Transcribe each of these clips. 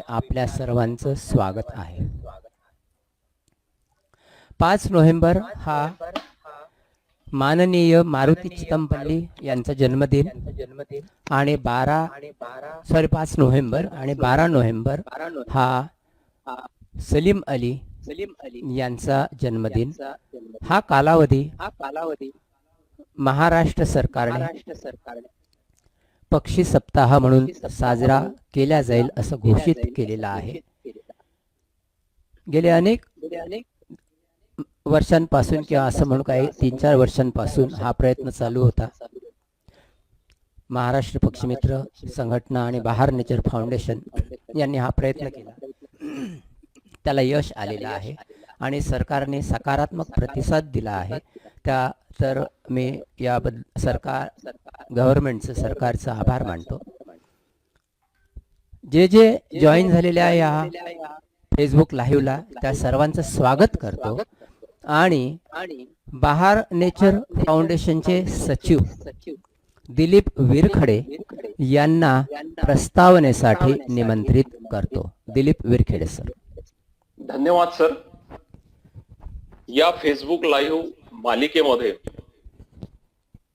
आपल्या सर्वांचं स्वागत आहे. 5 नोव्हेंबर हा माननीय मारुती चितमपल्ली यांचा जन्मदिन आणि 5 नोव्हेंबर आणि 12 नोव्हेंबर हा सलीम अली यांचा जन्मदिन. हा कालावधी महाराष्ट्र सरकारने पक्षी सप्ताह म्हणून साजरा केला जाईल असं घोषित केलेलं आहे. गेले अनेक वर्षांपासून किंवा असं म्हणू काही 3-4 वर्षांपासून हा प्रयत्न चालू होता. महाराष्ट्र पक्षीमित्र संघटना आणि बहार नेचर फाउंडेशन यांनी हा प्रयत्न केला. त्याला यश आलेलं आहे आणि सरकारने सकारात्मक प्रतिसाद दिला आहे. तर मी याबद्दल गव्हर्नमेंटचं सरकारचं आभार मानतो. जे जॉईन झालेले आहे या फेसबुक लाईव्हला त्या सर्वांचं स्वागत करतो आणि बहार नेचर फाउंडेशनचे सचिव दिलीप विरखडे यांना प्रस्तावनेसाठी निमंत्रित करतो. दिलीप विरखडे सर. धन्यवाद सर. या फेसबुक लाईव्ह मालिकेमध्ये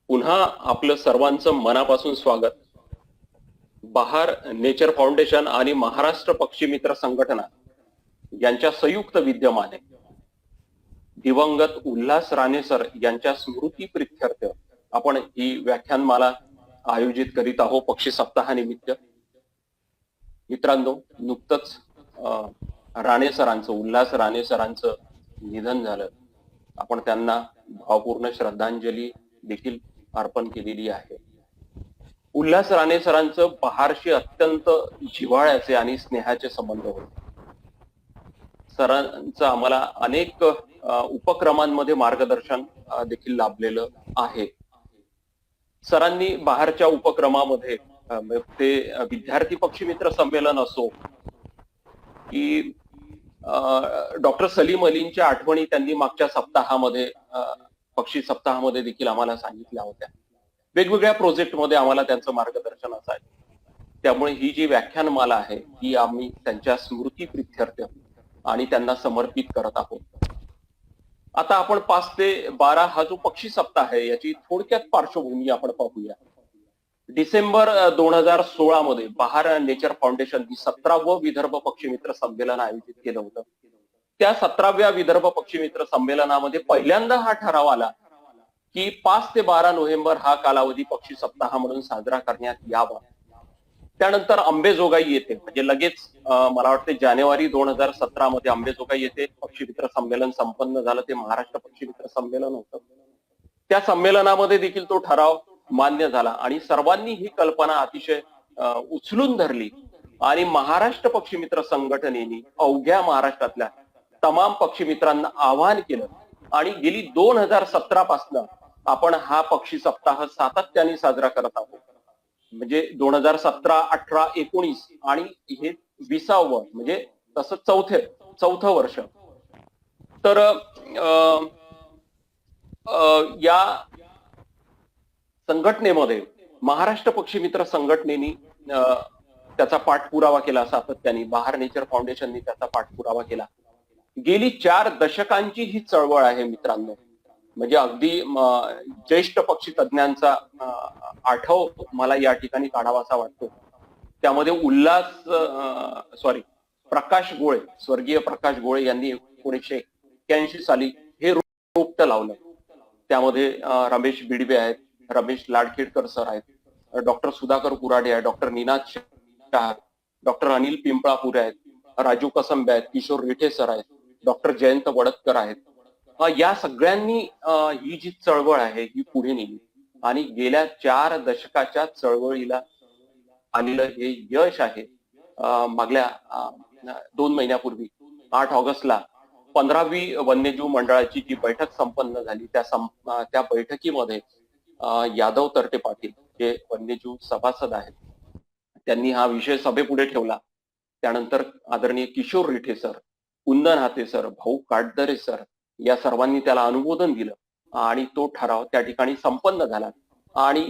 पुन्हा आपलं सर्वांचं मनापासून स्वागत. बहार नेचर फाउंडेशन आणि महाराष्ट्र पक्षी मित्र संघटना यांच्या संयुक्त विद्यमाने दिवंगत उल्हास राणे सर यांच्या स्मृती प्रित्यर्थ आपण ही व्याख्यानमाला आयोजित करीत आहोत पक्षी सप्ताहानिमित्त. मित्रांनो, नुकतंच उल्हास राणे सरांचं निधन झालं. आपण त्यांना भावपूर्ण श्रद्धांजली देखील अर्पण केलेली आहे. उल्हास राणे सरांचं बहारशी अत्यंत जिव्हाळ्याचे आणि स्नेहाचे संबंध होते. सरांचं आम्हाला अनेक उपक्रमांमध्ये मार्गदर्शन देखील लाभलेलं आहे. सरांनी बहारच्या उपक्रमामध्ये ते विद्यार्थी पक्षी मित्र संमेलन असो की डॉक्टर सलीम अलींच्या आठवणी त्यांनी मागच्या सप्ताहामध्ये पक्षी सप्ताहामध्ये देखील आम्हाला सांगितल्या होत्या. वेगवेगळ्या प्रोजेक्टमध्ये आम्हाला त्यांचं मार्गदर्शन असायचं. त्यामुळे ही जी व्याख्यानमाला आहे ही आम्ही त्यांच्या स्मृती प्रित्यर्थ आणि त्यांना समर्पित करत आहोत. आता आपण 5 ते 12 हा जो पक्षी सप्ताह आहे याची थोडक्यात पार्श्वभूमी आपण पाहूया. डिसेंबर 2016 मध्ये बहार नेचर फाउंडेशन 17वं विदर्भ पक्षी मित्र संमेलन आयोजित केलं होतं. त्या 17व्या विदर्भ पक्षी मित्र संमेलनामध्ये पहिल्यांदा हा ठराव आला की 5 ते 12 नोव्हेंबर हा कालावधी पक्षी सप्ताह म्हणून साजरा करण्यात यावा. त्यानंतर अंबेजोगाई येते, म्हणजे लगेच मला वाटते जानेवारी 2017 मध्ये अंबेजोगाई येथे पक्षी मित्र संमेलन संपन्न झालं. ते महाराष्ट्र पक्षी मित्र संमेलन होतं. त्या संमेलनामध्ये देखील तो ठराव मान्य झाला आणि सर्वांनी ही कल्पना अतिशय उचलून धरली आणि महाराष्ट्र पक्षी मित्र संघटनेने अवघ्या महाराष्ट्रातल्या तमाम पक्षी मित्रांना आवाहन केलं आणि गेली 2017 पासून आपण हा पक्षी सप्ताह सातत्याने साजरा करत आहोत. म्हणजे 2017, 18, 19 आणि हे 20वं म्हणजे तसं चौथं वर्ष. तर या संघटनेमध्ये महाराष्ट्र पक्षी मित्र संघटनेने त्याचा पाठपुरावा केला सातत्याने. बहार नेचर फाउंडेशनने त्याचा पाठपुरावा केला. गेली 4 दशकांची ही चळवळ आहे मित्रांनो. म्हणजे अगदी ज्येष्ठ पक्षी तज्ञांचा आठव मला या ठिकाणी काढावासा वाटतो. त्यामध्ये प्रकाश गोळे, स्वर्गीय प्रकाश गोळे यांनी 1981 साली हे रोपटं लावलं. त्यामध्ये रमेश बिडवे आहेत, रमेश लाडखेडकर सर आहेत, डॉक्टर सुधाकर कुराडे आहेत, डॉक्टर निनाद शाह, डॉक्टर अनिल पिंपळापुरे आहेत, राजू कसंबे आहेत, किशोर रिठे सर आहेत, डॉक्टर जयंत वडतकर आहेत. या सगळ्यांनी ही जी चळवळ आहे ही पुढे नेली आणि गेल्या 4 दशकाच्या चळवळीला आलेलं हे यश आहे. मागल्या 2 महिन्यापूर्वी 8 ऑगस्टला 15वी वन्यजीव मंडळाची जी बैठक संपन्न झाली त्या बैठकीमध्ये यादव तरटे पाटील जे वन्यजीव सभासद आहेत त्यांनी हा विषय सभेपुढे ठेवला. त्यानंतर आदरणीय किशोर रिठे सर, कुंदन हाते सर, भाऊ काटदरे सर या सर्वांनी त्याला अनुमोदन दिलं आणि तो ठराव त्या ठिकाणी संपन्न झाला आणि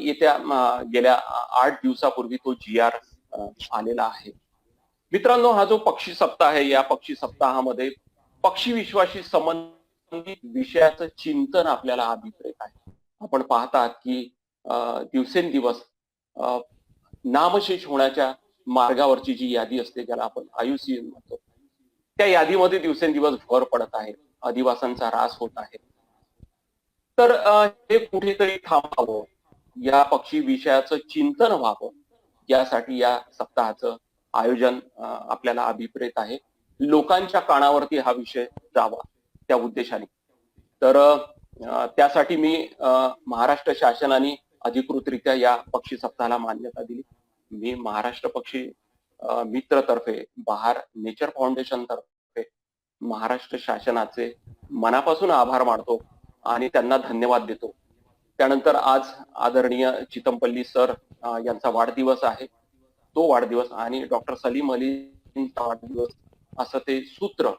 गेल्या 8 दिवसापूर्वी तो GR आलेला आहे. मित्रांनो, हा जो पक्षी सप्ताह आहे, या पक्षी सप्ताहामध्ये पक्षी विश्वाशी संबंधित विषयाचं चिंतन आपल्याला अभिप्रेत आहे. आपण पाहतात की दिवसेंदिवस अ, नामशेष होण्याच्या मार्गावरची जी यादी असते, ज्याला आपण IUCN म्हणतो, त्या यादीमध्ये दिवसेंदिवस भर पडत आहे. अधिवासांचा ऱ्हास होत आहे. तर हे कुठेतरी थांबावं, या पक्षी विषयाचं चिंतन व्हावं, यासाठी या सप्ताहाचं आयोजन आपल्याला अभिप्रेत आहे. लोकांच्या कानावरती हा विषय जावा, त्या उद्देशाने. तर त्यासाठी मी महाराष्ट्र शासनाने अधिकृतरित्या या पक्षी सप्ताहाला मान्यता दिली. मी महाराष्ट्र पक्षी मित्रतर्फे, बहार नेचर फाउंडेशन तर्फे महाराष्ट्र शासनाचे मनापासून आभार मानतो आणि त्यांना धन्यवाद देतो. त्यानंतर आज आदरणीय चितमपल्ली सर यांचा वाढदिवस आहे. तो वाढदिवस आणि डॉक्टर सलीम अलींचा वाढदिवस, असं ते सूत्र,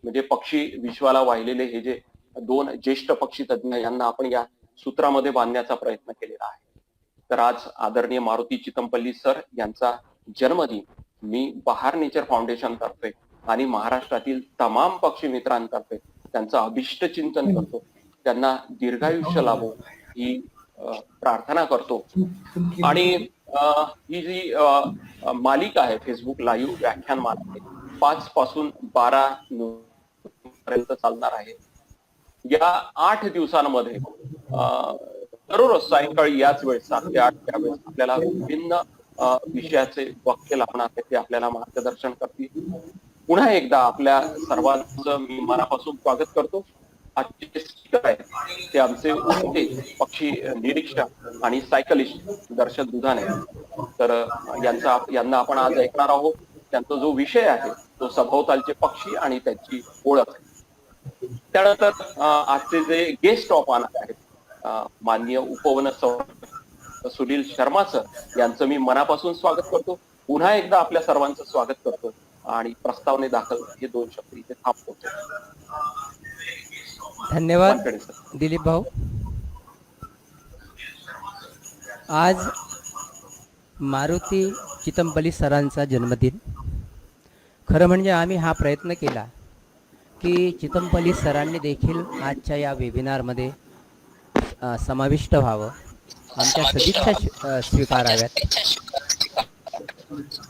म्हणजे पक्षी विश्वाला वाहिलेले हे जे दोन ज्येष्ठ पक्षी तज्ञ, यांना आपण या सूत्रामध्ये बांधण्याचा प्रयत्न केलेला आहे. तर आज आदरणीय मारुती चितमपल्ली सर यांचा जन्मदिन मी बहार नेचर फाउंडेशन तर्फे आणि महाराष्ट्रातील तमाम पक्षी मित्रांतर्फे त्यांचं अभिष्ट चिंतन करतो. त्यांना दीर्घायुष्य लाभो ही प्रार्थना करतो. आणि ही जी मालिका आहे, फेसबुक लाईव्ह व्याख्यान मालिका 5 पासून 12 पर्यंत चालणार आहे. या 8 दिवसांमध्ये दररोज सायंकाळी याच वेळेस 7 ते 8 या वेळेस आपल्याला विभिन्न विषयाचे वक्ते लाभणार आहेत, ते आपल्याला मार्गदर्शन करतील. पुन्हा एकदा आपल्या सर्वांचं मी मनापासून स्वागत करतो. आजचे स्पीकर आहेत ते आमचे उमटे पक्षी निरीक्षक आणि सायकलिस्ट दर्शक दुधाने. तर यांना आपण आज ऐकणार आहोत. त्यांचा जो विषय आहे तो सभोवतालचे पक्षी आणि त्यांची ओळख. त्यानंतर आजचे जे गेस्ट ऑफ ऑनर आहेत, माननीय उपवन सुनील शर्मा सर, यांचं मी मनापासून स्वागत करतो. पुन्हा एकदा आपल्या सर्वांचं स्वागत करतो आणि प्रस्तावने दाखल हे 2 शब्द इथे थांबवतो. धन्यवाद दिलीप भाऊ. आज मारुती चितमपल्ली सरांचा जन्मदिन. खरं म्हणजे आम्ही हा प्रयत्न केला की चितमपल्ली सरांनी देखील आजच्या या वेबिनारमध्ये समाविष्ट व्हावं, आमच्या सदिच्छा स्वीकाराव्यात,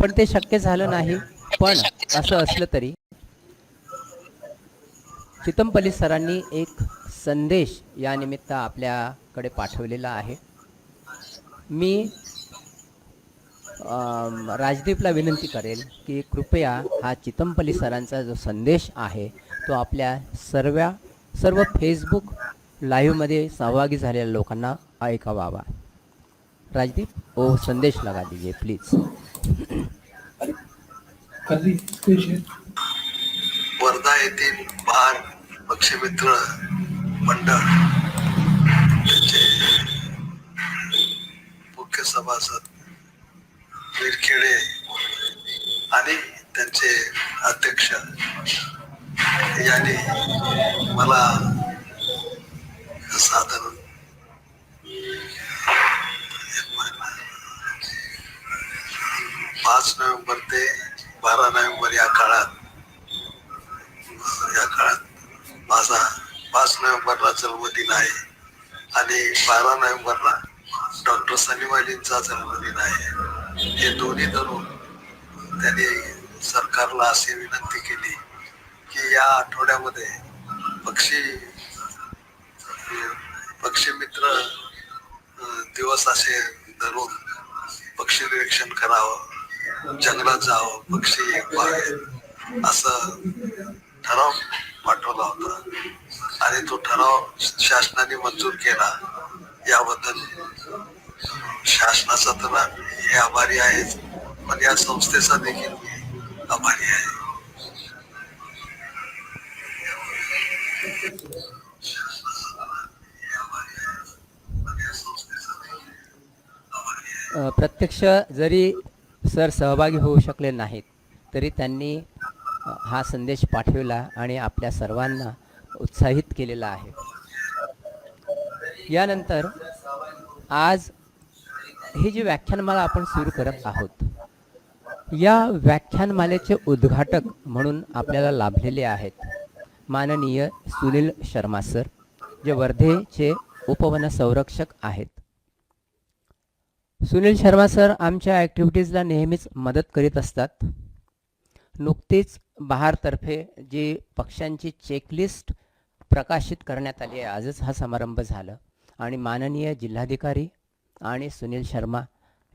पण ते शक्य झालं नाही. पण असं असलं तरी चितमपल्ली सरांनी एक संदेश या निमित्त आपल्याकडे पाठवलेला आहे. मी राजदीपला विनंती करेल की कृपया हा चितमपल्ली सरांचा जो संदेश आहे तो आपल्या सर्व फेसबुक लाईव्हमध्ये सहभागी झालेल्या लोकांना ऐकावा. राजदीप, वो संदेश लगा दीजिए प्लीज. वर्धा येथील बहार पक्षीमित्र मंडळ त्याचे मुख्य सभासद विरखेडे आणि त्यांचे अध्यक्ष यांनी मला साधारण 5 नोव्हेंबर ते 12 नोव्हेंबर या काळात माझा 5 नोव्हेंबरला जन्मदिन आहे आणि 12 नोव्हेंबरला डॉक्टर सलीम अलींचा जन्मदिन आहे. हे दोन्ही धरून त्यांनी सरकारला अशी विनंती केली की या आठवड्यामध्ये पक्षी मित्र दिवस असे धरून पक्षी निरीक्षण करावं, जंगलात जावं, पक्षी पाहावेत, असं ठराव पाठवला होता आणि तो ठराव शासनाने मंजूर केला. याबद्दल शासनाचा तर मी आभारी आहे, पण या संस्थेचा देखील मी आभारी आहे. प्रत्यक्ष जरी सर सहभागी होऊ शकले नाहीत तरी त्यांनी हा संदेश पाठवला आणि आपल्या सर्वांना उत्साहित केलेला आहे. यानंतर आज ही जी व्याख्यानमाला आपण सुरू करत आहोत या व्याख्यानमालेचे उद्घाटक म्हणून आपल्याला लाभलेले आहेत माननीय सुनील शर्मा सर, जे वर्धेचे उपवन संरक्षक आहेत. सुनील शर्मा सर आमच्या ॲक्टिव्हिटीजला नेहमीच मदत करीत असतात. नुकतीच बहारतर्फे जी पक्ष्यांची चेकलिस्ट प्रकाशित करण्यात आली आहे, आजच हा समारंभ झाला आणि माननीय जिल्हाधिकारी आणि सुनील शर्मा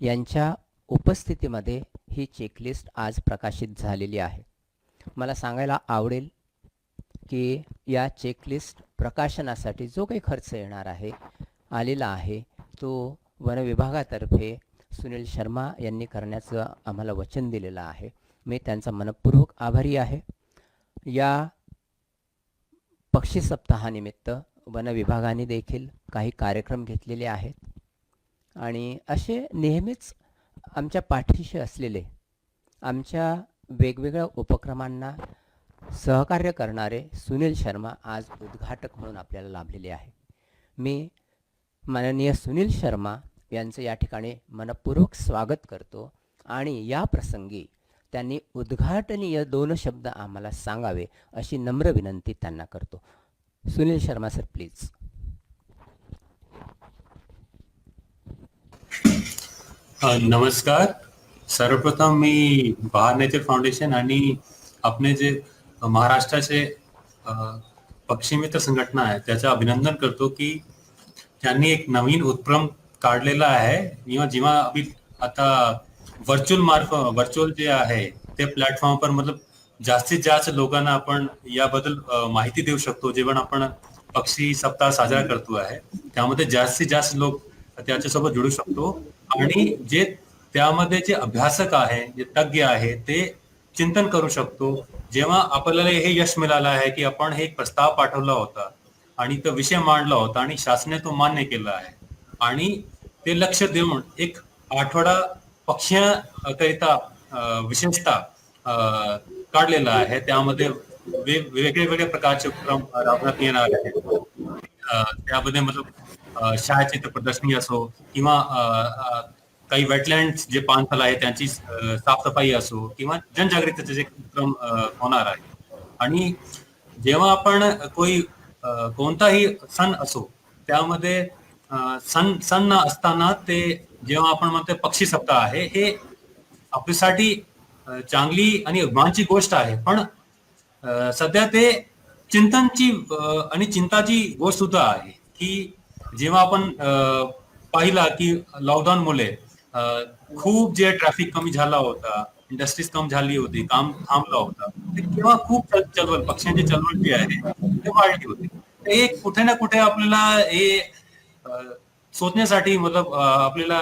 यांच्या उपस्थितीमध्ये ही चेकलिस्ट आज प्रकाशित झालेली आहे. मला सांगायला आवडेल की या चेकलिस्ट प्रकाशनासाठी जो काही खर्च येणार आहे आलेला आहे तो वन विभागातर्फे सुनील शर्मा यांनी करण्याचं आम्हाला वचन दिलेलं आहे. मी त्यांचा मनपूर्वक आभारी आहे. या पक्षी सप्ताहानिमित्त वन विभागाने देखील काही कार्यक्रम घेतलेले आहेत आणि असे नेहमीच आमच्या पाठीशी असलेले, आमच्या वेगवेगळ्या उपक्रमांना सहकार्य करणारे सुनील शर्मा आज उद्घाटक म्हणून आपल्याला लाभलेले आहे. मी माननीय सुनील शर्मा यांचं या ठिकाणी मनपूर्वक स्वागत करतो आणि या प्रसंगी त्यांनी उद्घाटनीय 2 शब्द आम्हाला सांगावे अशी नम्र विनंती त्यांना करतो. Sunil Sharma sir, please. नमस्कार. सर्वप्रथम मी बहार नेचर फाउंडेशन आणि आपले जे महाराष्ट्राचे पक्षी मित्र संघटना आहे त्याचं अभिनंदन करतो की त्यांनी एक नवीन उपक्रम काढलेला आहे. जेव्हा आता व्हर्च्युअल जे आहे ते प्लॅटफॉर्मवर मतलब जास्तीत जास्त लोकांना आपण याबद्दल माहिती देऊ शकतो. जेव्हा आपण पक्षी सप्ताह साजरा करतो आहे त्यामध्ये जास्तीत जास्त लोक त्याच्यासोबत जोडू शकतो आणि जे त्यामध्ये जे अभ्यासक आहे, जे तज्ञ आहे ते चिंतन करू शकतो. जेव्हा आपल्याला हे यश मिळालं आहे की आपण हे एक प्रस्ताव पाठवला होता आणि तो विषय मांडला होता आणि शासनाने तो मान्य केला आहे आणि ते लक्ष देऊन एक आठवडा पक्ष्यांकरिता विशेषतः काढलेला आहे. त्यामध्ये वेगवेगळ्या प्रकारचे उपक्रम राबवण्यात येणार आहेत. त्यामध्ये मतलब छायाचित्र प्रदर्शनी असो किंवा काही वेटलँड जे पाणथळ आहे त्यांची साफसफाई असो किंवा जनजागृतीचे जे उपक्रम होणार आहे. आणि जेव्हा आपण कोणताही सण असो त्यामध्ये सण असताना ते जेव्हा आपण म्हणतो पक्षी सप्ताह आहे, हे आपल्यासाठी चांगली आणि अभिमानाची गोष्ट आहे. पण सध्या ते चिंतनची आणि चिंताची गोष्ट सुद्धा आहे की जेव्हा आपण पाहिला की लॉकडाऊन मुळे खूप जे ट्रॅफिक कमी झाला होता, इंडस्ट्रीज कमी झाली होती, काम थांबला होता, तेव्हा खूप चळवळ पक्ष्यांची चळवळ जी आहे ते वाढली होती. हे कुठे ना कुठे आपल्याला हे सोचण्यासाठी मतलब आपल्याला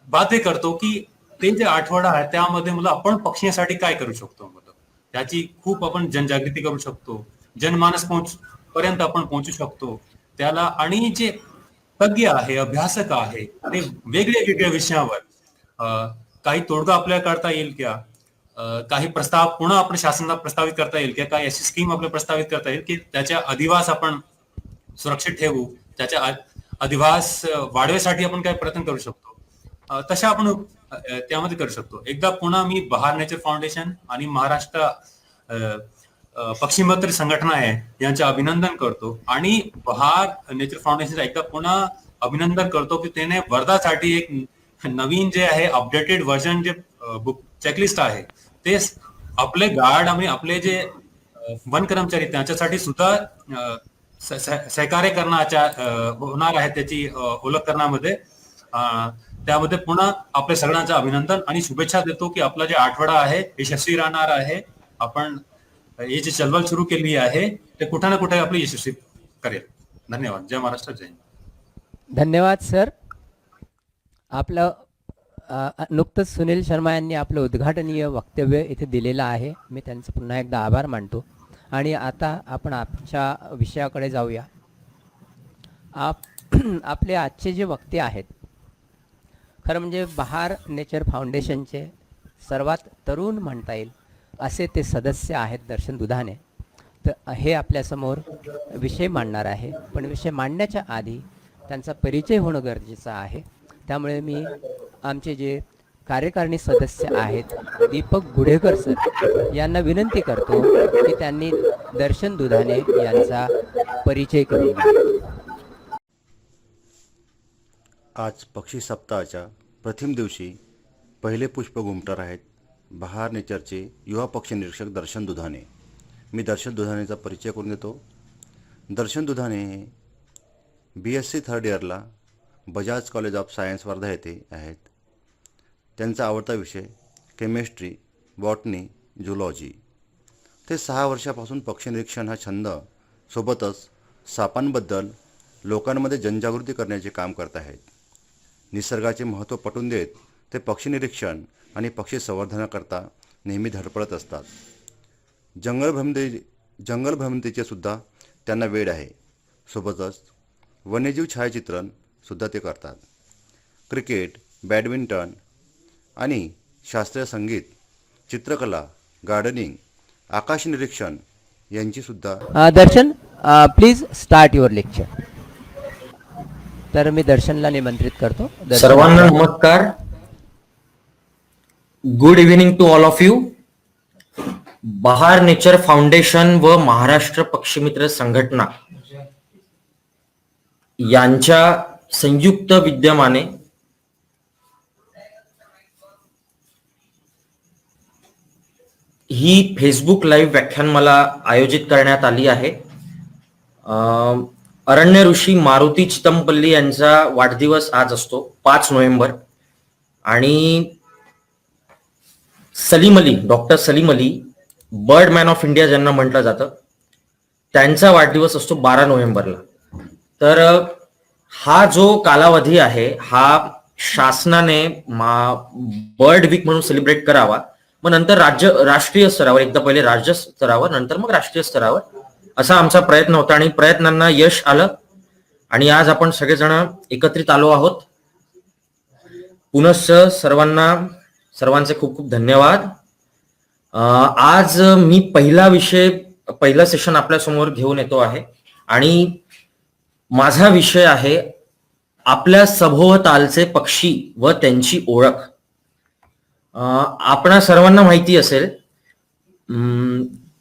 बाध्य करतो की ते जे आठवडा आहे त्यामध्ये मला आपण पक्ष्यांसाठी काय करू शकतो. मतलब त्याची खूप आपण जनजागृती करू शकतो, जनमानस पर्यंत आपण पोहोचू शकतो त्याला. आणि जे तज्ञ आहे, अभ्यासक आहे ते वेगळ्या विषयावर काही तोडगा आपल्याला करता येईल का, काही प्रस्ताव पुन्हा आपण शासनाला प्रस्तावित करता येईल का, काही अशी स्कीम आपल्याला प्रस्तावित करता येईल की त्याच्या अधिवास आपण सुरक्षित ठेवू, त्याच्या अधिवास वाढवण्यासाठी आपण काय प्रयत्न करू शकतो, तशा आपण त्यामध्ये करू शकतो. एकदा पुन्हा मी बहार नेचर फाउंडेशन आणि महाराष्ट्र पक्षी मित्र संघटना आहे यांचे अभिनंदन करतो आणि बहार नेचर फाउंडेशनचा एकदा पुन्हा अभिनंदन करतो की त्याने वर्धासाठी एक नवीन जे आहे अपडेटेड व्हर्जन जे बुक चेकलिस्ट आहे ते आपले गार्ड आणि आपले जे वन कर्मचारी त्यांच्यासाठी सुद्धा सहकार्य करण्याच्या होणार आहे, त्याची ओळख करण्यामध्ये. त्यामध्ये पुन्हा आपल्या सगळ्यांचं अभिनंदन आणि शुभेच्छा देतो की आपला जे आठवडा आहे यशस्वी राहणार आहे. आपण हे जे चळवळ सुरू केली आहे ते कुठे ना कुठे आपली यशस्वी करेल. धन्यवाद. जय महाराष्ट्र, जय हिंद. धन्यवाद सर. आपलं नुकतंच सुनील शर्मा यांनी आपलं उद्घाटनीय वक्तव्य इथे दिलेलं आहे. मी त्यांचं पुन्हा एकदा आभार मानतो आणि आता आपण आमच्या विषयाकडे जाऊया. आपले आजचे जे वक्ते आहेत, खरं म्हणजे बहार नेचर फाउंडेशनचे सर्वात तरुण म्हणता येईल असे ते सदस्य आहेत दर्शन दुधाने. तर हे आपल्यासमोर विषय मांडणार आहे, पण विषय मांडण्याच्या आधी त्यांचा परिचय होणं गरजेचं आहे. त्यामुळे मी आमचे जे कार्यकारिणी सदस्य आहेत दीपक गुढेकर सर यांना विनंती करतो की त्यांनी दर्शन दुधाने यांचा परिचय करून घ्यावा. आज पक्षी सप्ताहाच्या प्रथम दिवशी पहिले पुष्प घुमटार आहेत बहार नेचरचे युवा पक्षी निरीक्षक दर्शन दुधाने. मी दर्शन दुधानेचा परिचय करून देतो. दर्शन दुधाने हे BSc थर्ड इयरला Bajaj college of science Wardha येथे आहेत. त्यांचा आवडता विषय केमिस्ट्री, बॉटनी, झुलॉजी. ते 6 वर्षापासून पक्षी निरीक्षण हा छंद सोबतच सापांबद्दल लोकांमध्ये जनजागृती करण्याचे काम करत आहेत. निसर्गाचे महत्त्व पटवून देत ते पक्षी निरीक्षण आणि पक्षी संवर्धनाकरता नेहमी धडपडत असतात. जंगल भ्रमंतीचे सुद्धा त्यांना वेड आहे. सोबतच वन्यजीव छायाचित्रण सुद्धा ते करतात. क्रिकेट, बॅडमिंटन आणि शास्त्रीय संगीत, चित्रकला, गार्डनिंग, आकाश निरीक्षण यांची सुद्धा. Darshan, please start your lecture. तर मी दर्शनला निमंत्रित करतो. सर्वांना नमस्कार. Good evening to all of you. Bahar nature foundation व महाराष्ट्र पक्षीमित्र संघटना यांच्या संयुक्त विद्यमाने ही फेसबुक लाईव्ह व्याख्यानमाला आयोजित करण्यात आली आहे. अरण्य ऋषी मारुती चितमपल्ली यांचा वाढदिवस आज असतो 5 नोव्हेंबर आणि Salim Ali, doctor Salim Ali, Birdman of India ज्यांना म्हटलं जातं, त्यांचा वाढदिवस असतो 12 नोव्हेंबरला. तर हा जो कालावधी आहे हा शासनाने बर्ड वीक म्हणून सेलिब्रेट करावा. मग नंतर राष्ट्रीय स्तरावर, एकदा पहिले राज्य स्तरावर, नंतर मग राष्ट्रीय स्तरावर, असा आमचा प्रयत्न होता आणि प्रयत्नांना यश आलं आणि आज आपण सगळेजण एकत्रित आलो आहोत. पुनश्च सर्वांचे खूप खूप धन्यवाद. आज मी पहिला सेशन आपल्या समोर घेऊन येतो आहे आणि माझा विषय आहे आपल्या सभोवतालचे पक्षी व त्यांची ओळख. आपणा सर्वांना माहिती असेल,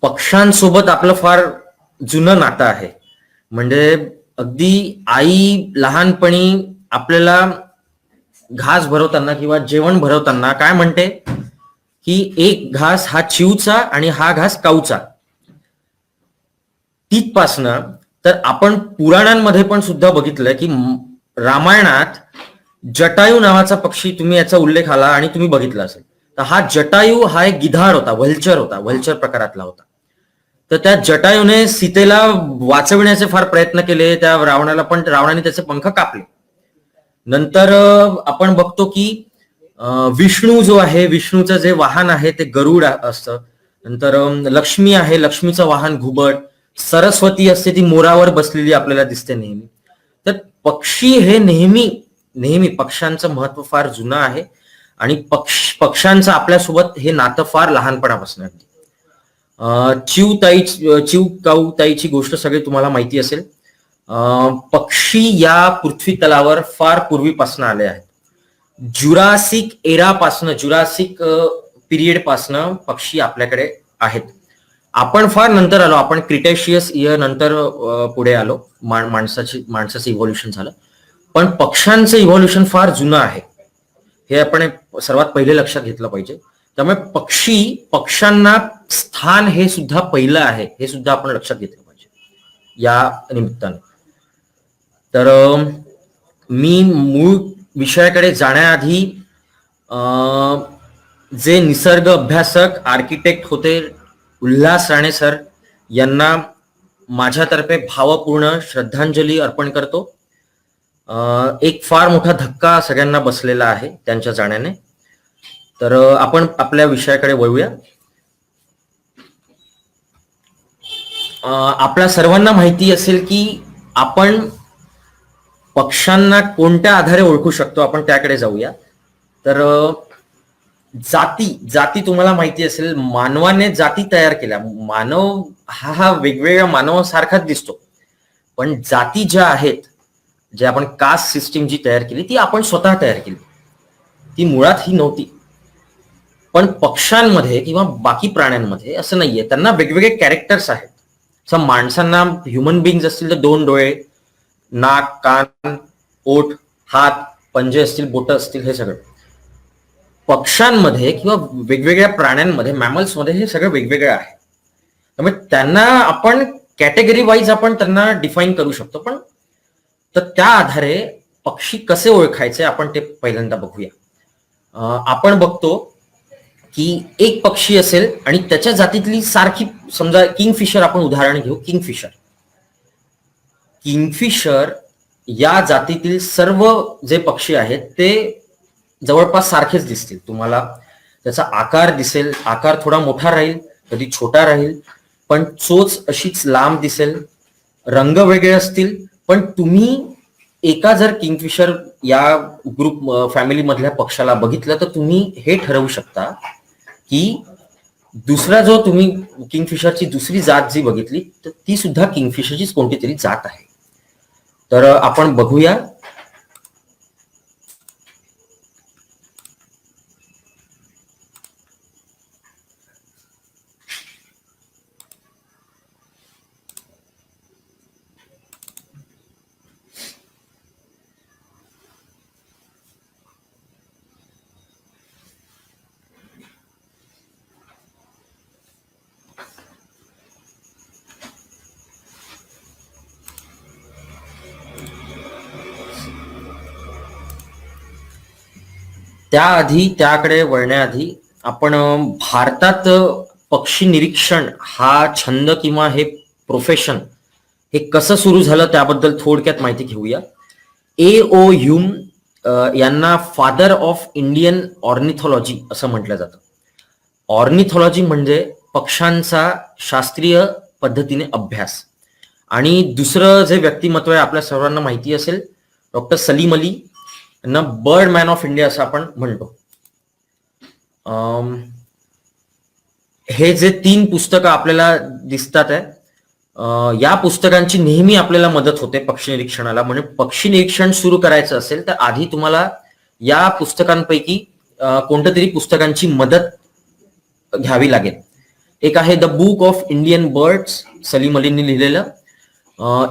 पक्ष्यांसोबत आपलं फार जुनं नातं आहे. म्हणजे अगदी आई लहानपणी आपल्याला घास भरवताना किंवा जेवण भरवताना काय म्हणते की एक घास हा चिवचा आणि हा घास काऊचा. तिथपासनं तर आपण पुराणांमध्ये पण सुद्धा बघितलं की रामायणात जटायू नावाचा पक्षी, तुम्ही याचा उल्लेख आला आणि तुम्ही बघितला असेल, तर हा जटायू हा एक गिधाड होता, व्हल्चर प्रकारातला होता. तर त्या जटायूने सीतेला वाचविण्याचे फार प्रयत्न केले. त्या रावणाने त्याचे पंख कापले. नंतर आपण बघतो की विष्णू जो आहे, विष्णूचं जे वाहन आहे ते गरुड असतं. नंतर लक्ष्मी आहे, लक्ष्मीचं वाहन घुबड. सरस्वती असते, ती मोरावर बसलेली आपल्याला दिसते नेहमी. तर पक्षी हे नेहमी पक्ष्यांचं महत्व फार जुनं आहे आणि पक्ष्यांचं आपल्यासोबत हे नातं फार लहानपणापासून आहे. चिव काऊ ताईची गोष्ट सगळी तुम्हाला माहिती असेल. पक्षी या पृथ्वी तलावर फार पूर्वीपासून आले आहेत. जुरासिक पिरियड पासनं पक्षी आपल्याकडे आहेत. आपण फार नंतर आलो, आपण क्रिटेशियस इयर नंतर पुढे आलो, माणसाचं इव्होल्युशन झालं. पण पक्ष्यांचं इव्होल्युशन फार जुनं आहे, हे आपण सर्वात पहिले लक्षात घेतलं पाहिजे. त्यामुळे पक्ष्यांना स्थान हे सुद्धा पहिलं आहे, हे सुद्धा आपण लक्षात घेतलं पाहिजे या निमित्ताने. तर मी मूळ विषयाकडे जाण्याआधी जे निसर्ग अभ्यासक आर्किटेक्ट होते उल्हास राणे सर यांना माझ्यातर्फे भावपूर्ण श्रद्धांजली अर्पण करतो. एक फार मोठा धक्का सगळ्यांना बसलेला आहे त्यांच्या जाण्याने. तर आपण आपल्या विषयाकडे वळूया. आपल्या सर्वांना माहिती असेल की आपण पक्ष्यांना कोणत्या आधारे ओळखू शकतो, आपण त्याकडे जाऊया. तर जाती तुम्हाला माहिती असेल, मानवाने जाती तयार केल्या. मानव हा वेगवेगळ्या मानवासारखाच दिसतो, पण जाती ज्या आहेत, जे आपण कास्ट सिस्टीम जी तयार केली ती आपण स्वतः तयार केली. ती मुळात ही नव्हती. पण पक्ष्यांमध्ये किंवा बाकी प्राण्यांमध्ये असं नाहीये. त्यांना वेगवेगळे कॅरेक्टर्स आहेत. माणसांना ह्युमन बिंग्स असतील तर 2 डोळे, नाक, कान, ओठ, हात, पंजे असतील, बोटं असतील, हे सगळं. पक्ष्यांमध्ये किंवा वेगवेगळ्या प्राण्यांमध्ये, मॅमल्समध्ये हे सगळं वेगवेगळं आहे. त्यामुळे त्यांना आपण कॅटेगरी वाईज आपण त्यांना डिफाईन करू शकतो. पण तर त्या आधारे पक्षी कसे ओळखायचे आपण ते पहिल्यांदा बघूया. आपण बघतो की एक पक्षी असेल आणि त्याच्या जातीतली सारखी, समजा किंगफिशर आपण उदाहरण घेऊ. किंगफिशर या जातीतील सर्व जे पक्षी आहेत ते जवळपास सारखेच दिसतील तुम्हाला. त्याचा आकार दिसेल, आकार थोडा मोठा राहील, कधी छोटा राहील, पण चोच अशीच लांब दिसेल. रंग वेगळे असतील, पण तुम्ही एका जर किंगफिशर या ग्रुप फॅमिली मधल्या पक्षाला बघितलं तर तुम्ही हे ठरवू शकता की दुसरा जो तुम्ही किंगफिशरची दुसरी जात जी बघितली तर ती सुद्धा किंगफिशरचीच कोणती तरी जात आहे. तर आपण बघूया. त्याकडे वळण्याआधी आपण भारतात पक्षी निरीक्षण हा छंद किंवा हे प्रोफेशन हे कसं सुरू झालं त्याबद्दल थोडक्यात माहिती घेऊया. A.O. ह्यूम यांना फादर ऑफ इंडियन ऑर्निथॉलॉजी असं म्हटलं जातं. ऑर्निथॉलॉजी म्हणजे पक्ष्यांचा शास्त्रीय पद्धतीने अभ्यास. आणि दुसरं जे व्यक्तिमत्व आहे आपल्या सर्वांना माहिती असेल, डॉक्टर सलीम अली यांना बर्ड मॅन ऑफ इंडिया असं आपण म्हणतो. हे जे 3 पुस्तकं आपल्याला दिसतात आहे, या पुस्तकांची नेहमी आपल्याला मदत होते पक्षी निरीक्षणाला. म्हणजे पक्षी निरीक्षण सुरू करायचं असेल तर आधी तुम्हाला या पुस्तकांपैकी कोणत्या तरी पुस्तकांची मदत घ्यावी लागेल. एक आहे the book of Indian birds, Salim अलींनी लिहिलेलं,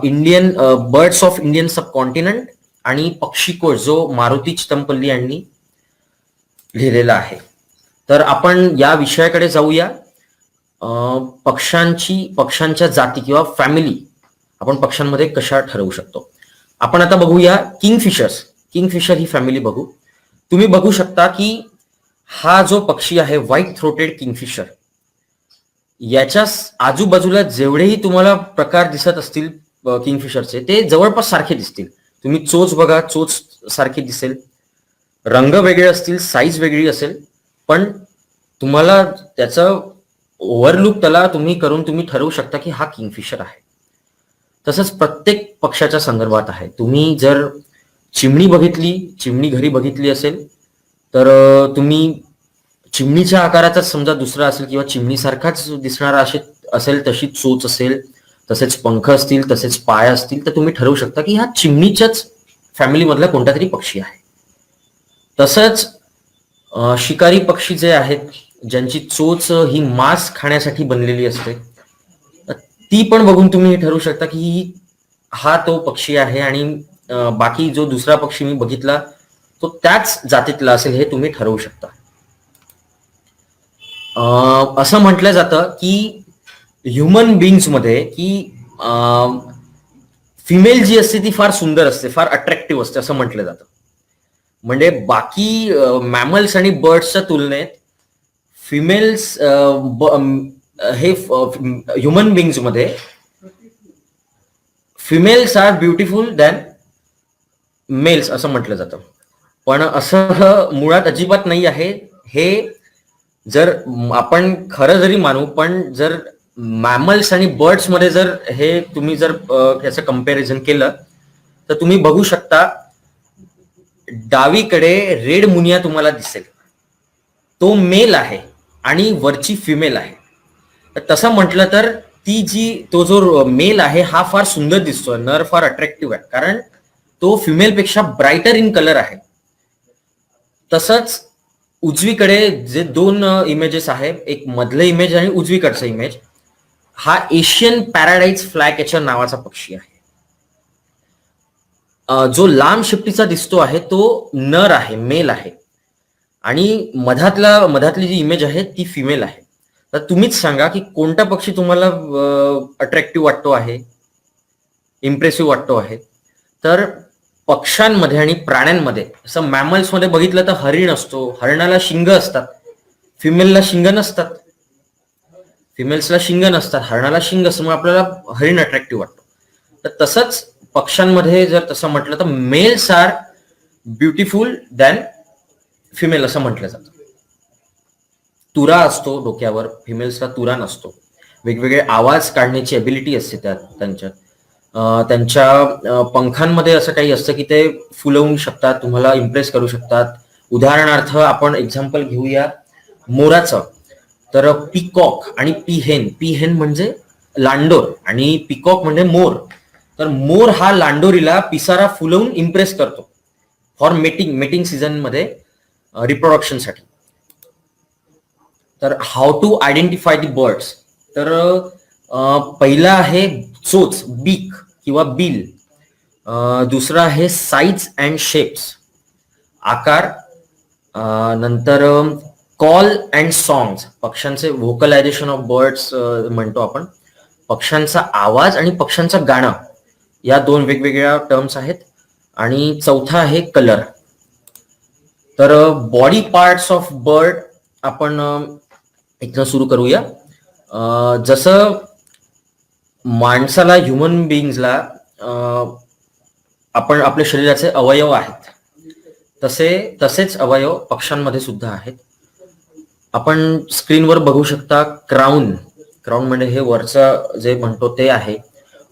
Indian birds of Indian subcontinent, आणि पक्षीकोश जो मारुती चितमपल्ली यांनी लिहिलेला आहे. तर आपण या विषयाकडे जाऊया. पक्ष्यांच्या जाती किंवा फॅमिली आपण पक्ष्यांमध्ये कशा ठरवू शकतो. आपण आता बघूया किंगफिशर ही फॅमिली बघू. तुम्ही बघू शकता की हा जो पक्षी आहे व्हाईट थ्रोटेड किंगफिशर, याच्या आजूबाजूला जेवढेही तुम्हाला प्रकार दिसत असतील किंगफिशरचे ते जवळपास सारखे दिसतील. तुम्ही चोच बघा, चोच सारखी दिसेल, रंग वेगळे असतील, साईज वेगळी असेल, पण तुम्हाला त्याचं ओव्हरलुक त्याला तुम्ही करून तुम्ही ठरवू शकता की हा किंगफिशर आहे. तसंच प्रत्येक पक्षाच्या संदर्भात आहे. तुम्ही जर चिमणी घरी बघितली असेल तर तुम्ही चिमणीच्या आकाराचा समजा दुसरा असेल किंवा चिमणीसारखाच दिसणारा असेल, तशी चोच असेल, तसेच पंख असतील, तसेच पाय असतील, तर तुम्ही ठरवू शकता की हा चिमणीच्याच फॅमिली मधला कोणता तरी पक्षी आहे. तसंच शिकारी पक्षी जे आहेत, ज्यांची चोच ही मांस खाण्यासाठी बनलेली असते, ती पण बघून तुम्ही ठरवू शकता की हा तो पक्षी आहे आणि बाकी जो दुसरा पक्षी मी बघितला तो त्याच जातीतला असेल हे तुम्ही ठरवू शकता. असं म्हटलं जातं की ह्युमन बिंग्स मध्ये की फिमेल जी असते ती फार सुंदर असते, फार अट्रॅक्टिव्ह असते असं म्हटलं जातं. म्हणजे बाकी मॅमल्स आणि बर्ड्सच्या तुलनेत फिमेल्स हे ह्युमन बिंग्स मध्ये females are beautiful than males असं म्हटलं जातं. पण असं मुळात अजिबात नाही आहे. हे जर आपण खरं जरी मानू, पण जर मॅमल्स आणि बर्ड्स मध्ये जर हे तुम्ही जर याचं कम्पॅरिझन केलं तर तुम्ही बघू शकता डावीकडे रेड मुनिया तुम्हाला दिसेल, तो मेल आहे आणि वरची फिमेल आहे. तसं म्हटलं तर तो जो मेल आहे हा फार सुंदर दिसतोय, नर फार अट्रॅक्टिव्ह आहे, कारण तो फिमेल पेक्षा ब्राईटर इन कलर आहे. तसंच उजवीकडे जे दोन इमेजेस आहे, एक मधलं इमेज आणि उजवीकडचं इमेज, हा एशियन पॅराडाईज फ्लॅकॅचर नावाचा पक्षी आहे. जो लांब शिफ्टीचा दिसतो आहे तो नर आहे, मेल आहे, आणि मधातली जी इमेज आहे ती फिमेल आहे. तर तुम्हीच सांगा की कोणता पक्षी तुम्हाला अट्रॅक्टिव्ह वाटतो आहे, इम्प्रेसिव्ह वाटतो आहे. तर पक्ष्यांमध्ये आणि प्राण्यांमध्ये, असं मॅमल्स मध्ये बघितलं तर हरिण असतो, हरणाला शिंग असतात, फिमेलला शिंग नसतात, फिमेल्सला शिंग नसतात, हरणाला शिंग असतं, मग आपल्याला हरिण अट्रॅक्टिव्ह वाटतो. तर तसंच पक्ष्यांमध्ये जर तसं म्हटलं तर males are beautiful than female असं म्हटलं जातं. तुरा असतो डोक्यावर, फिमेल्सला तुरा नसतो. वेगवेगळे आवाज काढण्याची एबिलिटी असते त्यांच्यात. त्यांच्या पंखांमध्ये असं काही असतं की ते फुलवू शकतात, तुम्हाला इम्प्रेस करू शकतात. उदाहरणार्थ आपण एक्झाम्पल घेऊया मोराचं. तर पिकॉक आणि पीहेन म्हणजे लांडोर आणि पिकॉक म्हणजे मोर. तर मोर हा लांडोरीला पिसारा फुलवून इम्प्रेस करतो फॉर मेटिंग सीझन मध्ये, रिप्रोडक्शन साठी. तर how to identify the birds. तर पहिला आहे चोच, बीक किंवा बिल. दुसरा आहे साईज अँड शेप्स, आकार. नंतर कॉल अँड सॉंग्स, पक्ष्यांचे व्होकलायझेशन ऑफ बर्ड्स म्हणतो आपण. पक्ष्यांचा आवाज आणि पक्ष्यांचं गाणं, या दोन वेगवेगळ्या टर्म्स आहेत. आणि चौथा आहे कलर. तर बॉडी पार्ट्स ऑफ बर्ड आपण इथनं सुरू करूया. जसं माणसाला, ह्युमन बिईंग्सला आपण आपल्या शरीराचे अवयव आहेत, तसेच अवयव पक्ष्यांमध्ये सुद्धा आहेत. आपण स्क्रीनवर बघू शकता क्राऊन म्हणजे हे वरचं जे म्हणतो ते आहे.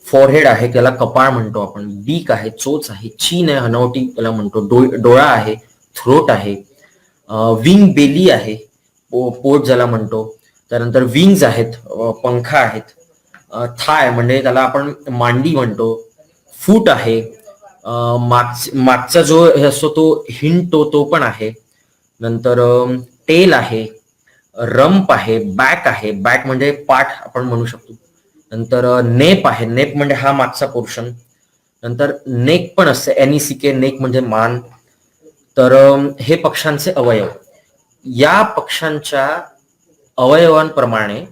फॉरहेड आहे, त्याला कपाळ म्हणतो आपण. बीक आहे, चोच आहे. चीन आहे, हनवटी त्याला म्हणतो. डोळा आहे, थ्रोट आहे. विंग बेली आहे, पोट ज्याला म्हणतो. त्यानंतर विंग्स आहेत, पंख आहेत. थाय म्हणजे त्याला आपण मांडी म्हणतो. फूट आहे. मागचा जो हे असतो तो हिंटो, तो पण आहे. नंतर टेल आहे, रंप आहे, बॅक आहे, बॅक म्हणजे पाठ आपण म्हणू शकतो. नंतर नेप आहे, नेप म्हणजे हा मागचा पोर्शन. नंतर नेक पण असते, NECK, नेक म्हणजे मान. तर हे पक्ष्यांचे अवयव. या पक्ष्यांच्या अवयवांप्रमाणे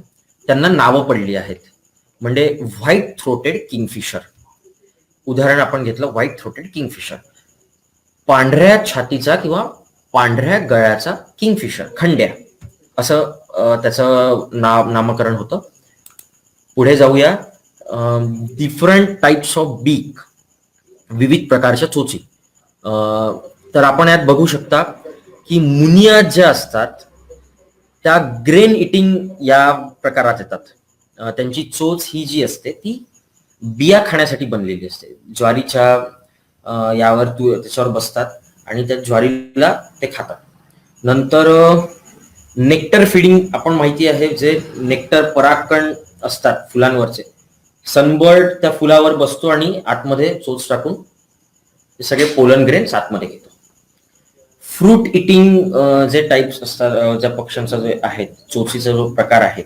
त्यांना नावं पडली आहेत. म्हणजे व्हाईट थ्रोटेड किंगफिशर, उदाहरण आपण घेतलं व्हाईट थ्रोटेड किंगफिशर. पांढऱ्या छातीचा किंवा पांढऱ्या गळ्याचा किंगफिशर, खंड्या, असं त्याचं नामकरण होतं. पुढे जाऊया. डिफरंट टाइप्स ऑफ बीक, विविध प्रकारच्या चोची. तर आपण यात बघू शकता की मुनिया ज्या असतात त्या ग्रेन इटिंग या प्रकारात येतात. त्यांची चोच ही जी असते ती बिया खाण्यासाठी बनलेली असते. ज्वारीच्या यावर त्याच्यावर बसतात आणि त्या ज्वारीला ते खातात. नंतर नेक्टर फिडिंग आपण माहिती आहे, जे नेक्टर परागकण असतात फुलांवरचे. सनबर्ड त्या फुलावर बसतो आणि आतमध्ये चोच टाकून ते सगळे पोलन ग्रेन्स आतमध्ये घेतो. फ्रूट इटिंग जे टाइप्स असतात, ज्या पक्ष्यांचा जे आहेत, चोचीचा जो प्रकार आहे,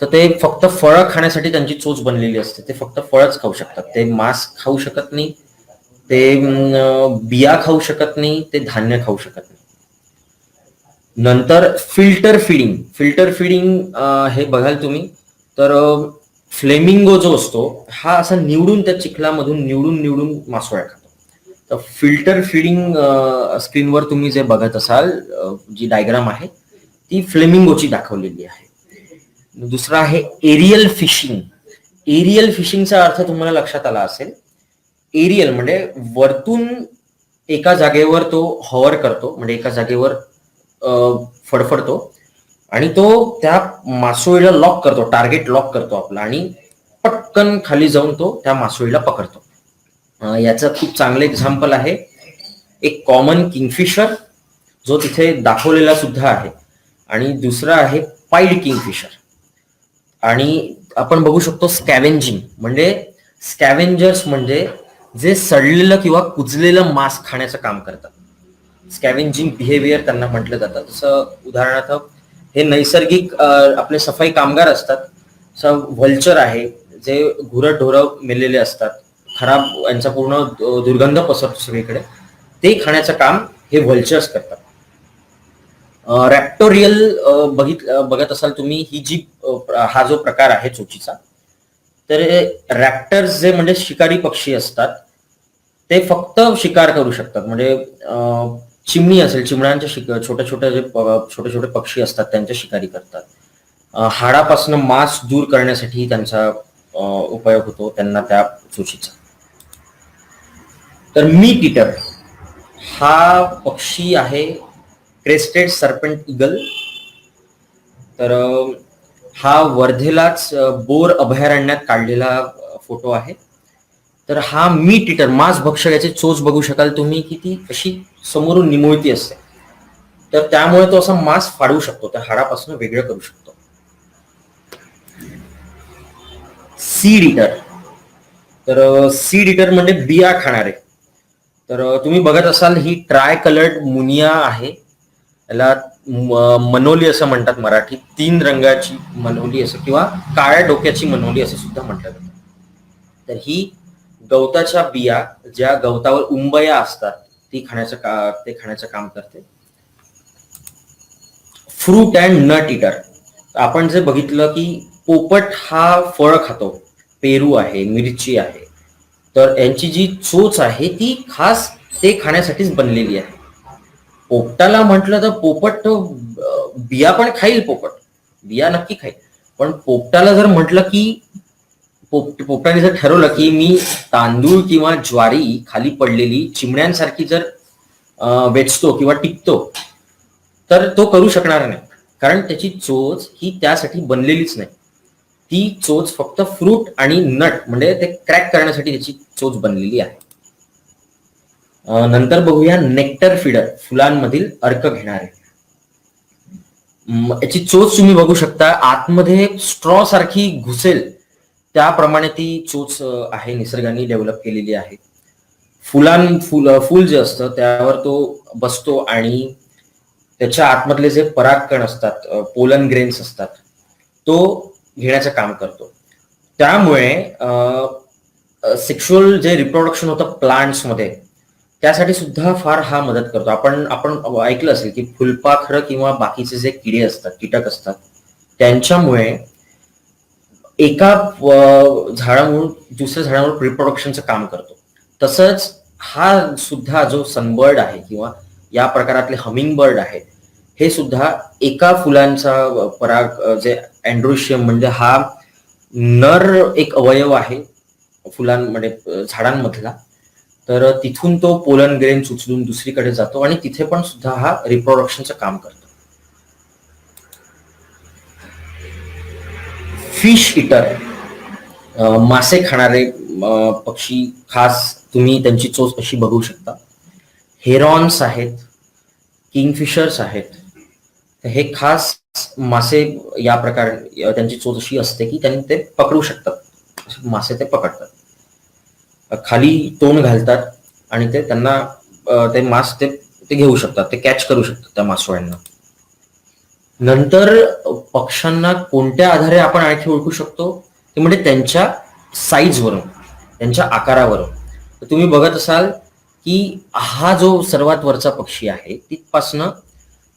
तर ते फक्त फळं खाण्यासाठी त्यांची चोच बनलेली असते. ते फक्त फळच खाऊ शकतात, ते मांस खाऊ शकत नाही, ते बिया खाऊ शकत नाही, ते धान्य खाऊ शकत नाही. नंतर फिल्टर फिडिंग हे बघाल तुम्ही, तर फ्लेमिंगो जो असतो हा असा निवडून त्या चिखलामधून निवडून मासोळ्या खातो. तर फिल्टर फिडिंग स्क्रीनवर तुम्ही जे बघत असाल, जी डायग्राम आहे ती फ्लेमिंगोची दाखवलेली आहे. दुसरा आहे एरियल फिशिंगचा अर्थ तुम्हाला लक्षात आला असेल. एरियल म्हणजे वरतून एका जागेवर तो हॉवर करतो, म्हणजे एका जागेवर फडफडतो आणि तो त्या मासोळीला लॉक करतो, टार्गेट लॉक करतो आपला, आणि पटकन खाली जाऊन तो त्या मासोळीला पकडतो. याचं खूप चांगलं एक्झाम्पल आहे एक कॉमन किंगफिशर, जो तिथे दाखवलेला सुद्धा आहे, आणि दुसरा आहे पाईड किंगफिशर. आणि आपण बघू शकतो स्कॅव्हेंजिंग म्हणजे, स्कॅव्हेंजर्स म्हणजे जे सडलेलं किंवा कुजलेलं मांस खाण्याचं काम करतात. स्कॅव्हेंजिंग बिहेवियर त्यांना म्हटलं जातं. जसं उदाहरणार्थ हे नैसर्गिक आपले सफाई कामगार असतात. व्हल्चर आहे, जे गुरंढोरं मेलेले असतात, खराब यांचा पूर्ण दुर्गंध पसरतो सगळीकडे, ते खाण्याचं काम हे व्हल्चर्स करतात. रॅप्टोरियल बघत असाल तुम्ही, ही जी हा जो प्रकार आहे चोचीचा, तर रॅप्टर्स जे म्हणजे शिकारी पक्षी असतात, ते फक्त शिकार करू शकतात. म्हणजे चिमणी असेल, चिमण्यांच्या छोटे छोटे पक्षी असतात, त्यांच्या शिकारी करतात. हाडापासून मांस दूर करण्यासाठी त्यांचा उपयोग होतो त्यांना त्या चोचीचा. तर मीट इटर हा पक्षी आहे क्रेस्टेड सर्पेंट इगल. तर हा वर्धेलाच बोर अभयारण्यात काढलेला फोटो आहे. तर हा मीट इटर, मांस भक्षक, याची चोच बघू शकाल तुम्ही की ती अशी समोरून निमुळती असते. तर त्यामुळे तो असा मांस फाडू शकतो, त्या हाडापासून वेगळं करू शकतो. सीड इटर, तर सीड इटर म्हणजे बिया खाणारे. तर तुम्ही बघत असाल ही ट्राय कलर्ड मुनिया आहे. याला मनोली असं म्हणतात मराठीत. 3 रंगाची मनोली असं किंवा काळ्या डोक्याची मनोली असं सुद्धा म्हटलं जातं. तर ही गवताच्या बिया, ज्या गवतावर उंबया असतात, ते खाण्याचं काम करते. फ्रूट अँड नट इटर, आपण जे बघितलं की पोपट हा फळ खातो, पेरू आहे, मिरची आहे, तर यांची जी चोच आहे ती खास ते खाण्यासाठीच बनलेली आहे. पोपटाला म्हटलं तर पोपट बिया पण खाईल, पोपट बिया नक्की खाईल. पण पोपटाला जर म्हटलं की पोपटाने जर ठरवलं की मी तांदूळ किंवा ज्वारी खाली पडलेली चिमण्यांसारखी जर वेचतो किंवा टिकतो, तर तो करू शकणार नाही, कारण त्याची चोच ही त्यासाठी बनलेलीच नाही. ती चोच फक्त फ्रूट आणि नट म्हणजे ते क्रॅक करण्यासाठी त्याची चोच बनलेली आहे. नंतर बघूया नेक्टर फीडर, फुलांमधील अर्क घेणारे. याची चोच तुम्ही बघू शकता, आतमध्ये स्ट्रॉ सारखी घुसेल त्याप्रमाणे ती चोच आहे, निसर्गाने डेव्हलप केलेली आहे. फुल जे असतं त्यावर तो बसतो आणि त्याच्या आतमधले जे परागकण असतात, पोलन ग्रेन्स असतात, तो घेण्याचं काम करतो. त्यामुळे सेक्शुअल जे रिप्रोडक्शन होतं प्लांट्स मध्ये, त्यासाठी सुद्धा फार हा मदत करतो. आपण ऐकलं असेल की फुलपाखरं किंवा बाकीचे जे किडे असतात, कीटक असतात, त्यांच्यामुळे एका झाडामुळे दुसऱ्या झाडावर रिप्रोडक्शनचं काम करतो. तसंच हा सुद्धा जो सनबर्ड आहे किंवा या प्रकारातले हमिंग बर्ड आहे, हे सुद्धा एका फुलांचा पराग, जे अँड्रोशियम म्हणजे हा नर एक अवयव आहे फुलांमध्ये, झाडांमधला, तर तिथून तो पोलन ग्रेन उचलून दुसरीकडे जातो आणि तिथे पण सुद्धा हा रिप्रोडक्शनचं काम करतो. फिश इटर, मासे खाणारे पक्षी, खास तुम्ही त्यांची चोच अशी बघू शकता. हेरॉन्स आहेत, किंगफिशर्स आहेत. हे खास मासे या प्रकारे त्यांची चोच अशी असते की त्यांनी ते पकडू शकतात, मासे ते पकडतात, खाली तोंड घालतात आणि ते त्यांना ते मास ते घेऊ शकतात, ते कॅच करू शकतात त्या मासोळ्यांना. नंतर पक्ष्यांना कोणत्या आधारे आपण आणखी ओळखू शकतो ते म्हणजे त्यांच्या साईजवरून, त्यांच्या आकारावरून. तुम्ही बघत असाल की हा जो सर्वात वरचा पक्षी आहे तिथपासनं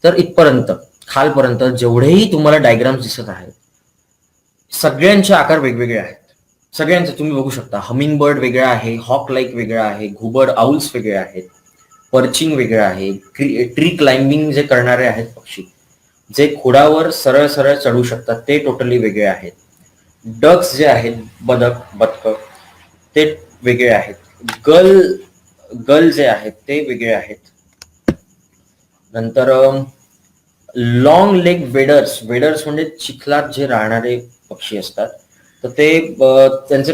तर इथपर्यंत खालपर्यंत जेवढेही तुम्हाला डायग्राम्स दिसत आहेत, सगळ्यांचे आकार वेगवेगळे आहेत. सगळ्यांचे तुम्ही बघू शकता. हमिंग बर्ड वेगळा आहे, हॉक लाईक वेगळा आहे, घुबड आउल्स वेगळे आहेत, पर्चिंग वेगळं आहे, ट्री क्लाइम्बिंग जे करणारे आहेत पक्षी, जे खोडावर सरळ सरळ चढू शकतात, ते टोटली वेगळे आहेत. डक्स जे आहेत, बदक ते वेगळे आहेत. गल जे आहेत ते वेगळे आहेत. नंतर लॉंग लेग वेडर्स म्हणजे चिखलात जे राहणारे पक्षी असतात, तर ते त्यांचे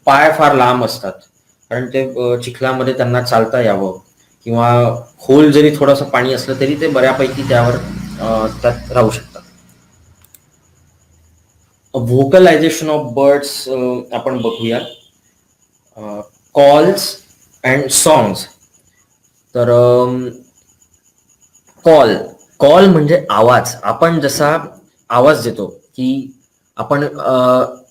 पाय फार लांब असतात, कारण ते चिखलामध्ये त्यांना चालता यावं किंवा खोल जरी थोडंसं पाणी असलं तरी ते बऱ्यापैकी त्यावर त्यात राहू शकतात. व्होकलायझेशन ऑफ बर्ड्स आपण बघूया. कॉल्स अँड सॉंग्स, तर कॉल कॉल म्हणजे आवाज. आपण जसा आवाज देतो की आपण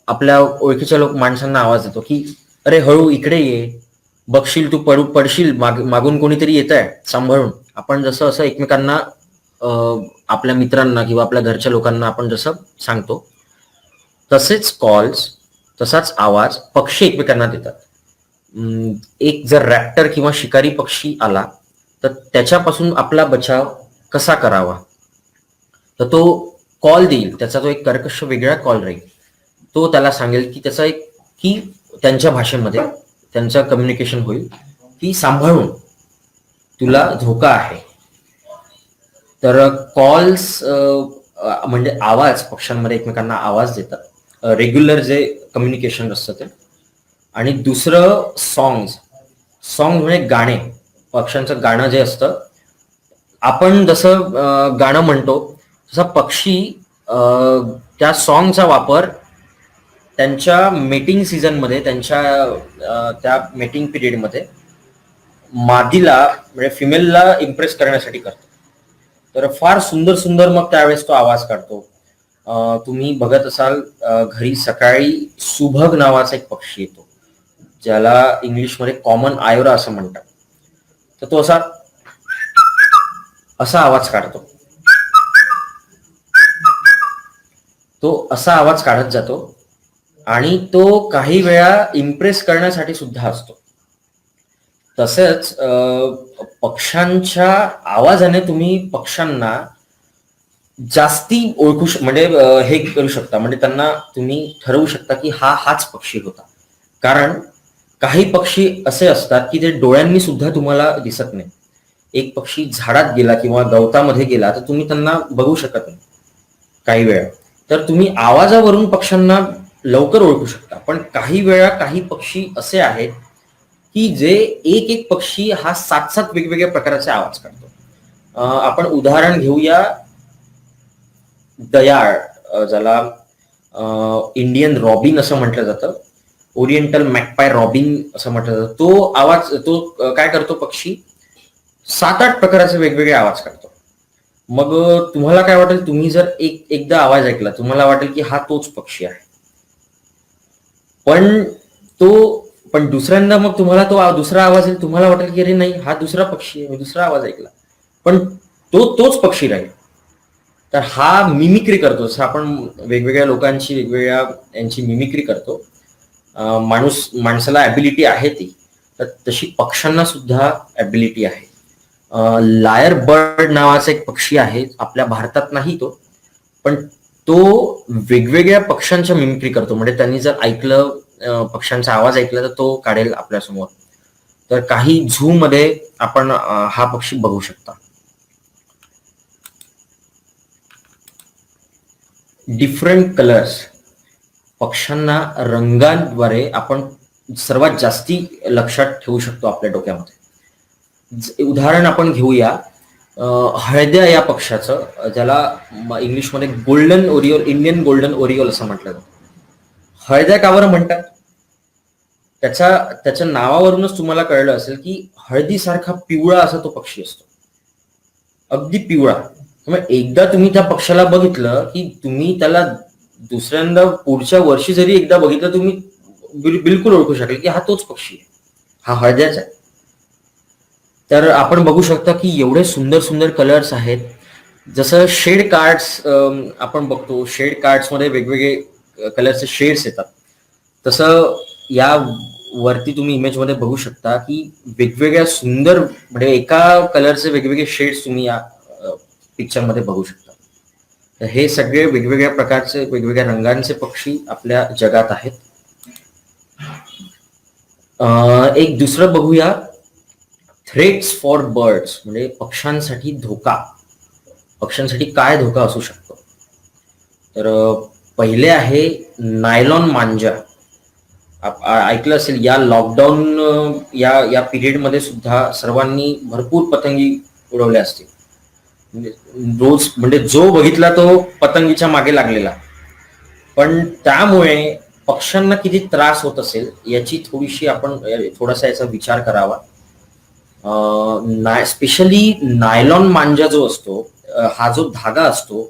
आपल्या ओळखीच्या माणसांना आवाज देतो की अरे हळू इकडे ये, बघशील तू पडशील, मागून कोणीतरी येत आहे, सांभाळून. आपण जसं असं एकमेकांना आपल्या मित्रांना किंवा आपल्या घरच्या लोकांना आपण जसं सांगतो, तसेच कॉल्स, तसाच आवाज पक्षी एकमेकांना देतात. एक जर रॅप्टर किंवा शिकारी पक्षी आला तर त्याच्यापासून आपला बचाव कसा करावा, तर तो कॉल देईल. त्याचा तो एक कर्कश वेगळा कॉल राहील. तो त्याला सांगेल की त्याचा एक की त्यांच्या भाषेमध्ये त्यांचं कम्युनिकेशन होईल की सांभाळून, तुला धोका आहे. तर कॉल्स म्हणजे आवाज, पक्ष्यांमध्ये एकमेकांना आवाज देतात, रेग्युलर जे कम्युनिकेशन असतं ते. आणि दुसरं सॉंग्स म्हणजे गाणे, पक्ष्यांचं गाणं जे असतं. आपण जसं गाणं म्हणतो तसा पक्षी त्या सॉंगचा वापर त्यांच्या मेटिंग सीझनमध्ये, त्यांच्या त्या मेटिंग पिरियडमध्ये मादीला म्हणजे फिमेलला इम्प्रेस करण्यासाठी करतो. तर फार सुंदर सुंदर मग त्यावेळेस तो आवाज काढतो. तुम्ही बघत असाल घरी सकाळी सुभग नावाचा एक पक्षी येतो, ज्याला इंग्लिशमध्ये कॉमन आयोरा असं म्हणतात. तर तो असा आवाज काढतो. तो असा आवाज काढत जातो आणि तो काही वेळा इम्प्रेस करण्यासाठी सुद्धा असतो. तसंच पक्ष्यांच्या आवाजाने तुम्ही पक्ष्यांना जास्ती ओळखू म्हणजे हे करू शकता. म्हणजे त्यांना तुम्ही ठरवू शकता की हाच पक्षी होता. कारण काही पक्षी असे असतात की ते डोळ्यांनी सुद्धा तुम्हाला दिसत नाही. एक पक्षी झाडात गेला किंवा गवतामध्ये गेला तर तुम्ही त्यांना बघू शकत नाही काही वेळा. तर तुम्ही आवाजावरून पक्ष्यांना लवकर ओळखू शकता. पण काही वेळा काही पक्षी असे आहेत की जे एक पक्षी हा 7 वेगवेगळ्या प्रकारचे आवाज काढतो. आपण उदाहरण घेऊया दयाळ, ज्याला इंडियन रॉबिन असं म्हटलं जातं, ओरिएंटल मॅकपाय रॉबिन असं म्हटलं जातं. तो आवाज, तो काय करतो पक्षी, 7-8 प्रकारचे वेगवेगळे आवाज काढतो. मग तुम्हाला काय वाटेल, तुम्ही जर एकदा आवाज ऐकला तुम्हाला वाटेल की हा तोच पक्षी आहे. पण दुसऱ्यांदा मग तुम्हाला तो दुसरा आवाज येईल, तुम्हाला वाटेल की अरे नाही हा दुसरा पक्षी आहे, मी दुसरा आवाज ऐकला, पण तोच पक्षी राहील. तर हा मिमिक्री करतो. जसं आपण वेगवेगळ्या लोकांची वेगवेगळ्या यांची मिमिक्री करतो. माणसाला ॲबिलिटी आहे ती, तर तशी पक्ष्यांना सुद्धा ॲबिलिटी आहे. लायर बर्ड नावाचा एक पक्षी आहे, आपल्या भारतात नाही तो, पण तो वेगवेगळ्या पक्ष्यांच्या मिमिक्री करतो. म्हणजे त्यांनी जर ऐकलं, पक्ष्यांचा आवाज ऐकला तर तो काढेल आपल्यासमोर. तर काही झू मध्ये आपण हा पक्षी बघू शकता. डिफरंट कलर्स, पक्ष्यांना रंगांद्वारे आपण सर्वात जास्ती लक्षात ठेवू शकतो आपल्या डोक्यामध्ये. उदाहरण आपण घेऊया हळद्या या पक्षाचं, ज्याला इंग्लिशमध्ये golden oriole, Indian golden oriole असं म्हटलं जातं. हळद्या का बरं म्हणतात, त्याच्या नावावरूनच तुम्हाला कळलं असेल की हळदीसारखा पिवळा असा तो पक्षी असतो, अगदी पिवळा. मग एकदा तुम्ही त्या पक्षाला बघितलं की तुम्ही त्याला दुसऱ्यांदा पुढच्या वर्षी जरी एकदा बघितलं, तुम्ही बिलकुल ओळखू शकेल की हा तोच पक्षी आहे, हा हळद्याचा आहे. तर आपण बघू शकता की एवढे सुंदर सुंदर कलर्स आहेत. जसं शेड कार्ड्स आपण बघतो, शेड कार्ड्स मध्ये वेगवेगळे कलरचे शेड्स येतात. तसं या वरती तुम्ही इमेज मध्ये बघू शकता की वेगवेगळ्या सुंदर, म्हणजे एका कलरचे वेगवेगळे शेड्स तुम्ही या पिक्चर मध्ये बघू शकता. तर हे सगळे वेगवेगळ्या प्रकारचे, वेगवेगळ्या रंगांचे पक्षी आपल्या जगात आहेत. एक दुसरं बघूया, थ्रेट्स फॉर बर्ड्स, म्हणजे पक्ष्यांसाठी धोका. पक्ष्यांसाठी काय धोका असू शकतो. तर पहिले आहे नायलॉन मांजा. ऐकलं असेल, या लॉकडाऊन या पिरियड मध्ये सुद्धा सर्वांनी भरपूर पतंगी उडवल्या असतील. रोज म्हणजे जो बघितला तो पतंगीच्या मागे लागलेला. पण त्यामुळे पक्ष्यांना किती त्रास होत असेल याची थोडासा याचा विचार करावा. स्पेशली नायलॉन मांजा जो असतो, हा जो धागा असतो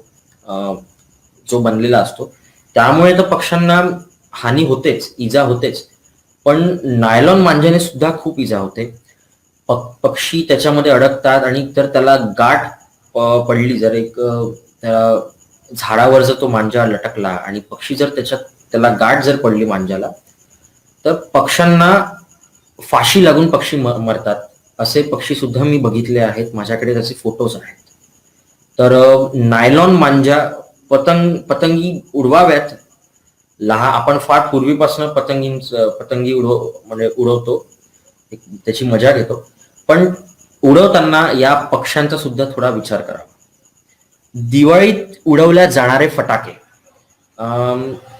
जो बनलेला असतो, त्यामुळे तर पक्ष्यांना हानी होतेच, इजा होतेच, पण नायलॉन मांजाने सुद्धा खूप इजा होते. पक्षी त्याच्यामध्ये अडकतात आणि तर त्याला गाठ पडली, जर एक झाडावर जर तो मांजा लटकला आणि पक्षी जर त्याला गाठ जर पडली मांजाला, तर पक्ष्यांना फाशी लागून पक्षी मरतात. असे पक्षी सुद्धा मी बघितले आहेत, माझ्याकडे त्याचे फोटोज आहेत. तर नायलॉन मांजा पतंगी उडवाव्यात. आपण फार पूर्वीपासून पतंगी म्हणजे उडवतो, त्याची मजा घेतो, पण उडवताना या पक्ष्यांचा सुद्धा थोडा विचार करावा. दिवाळीत उडवल्या जाणारे फटाके,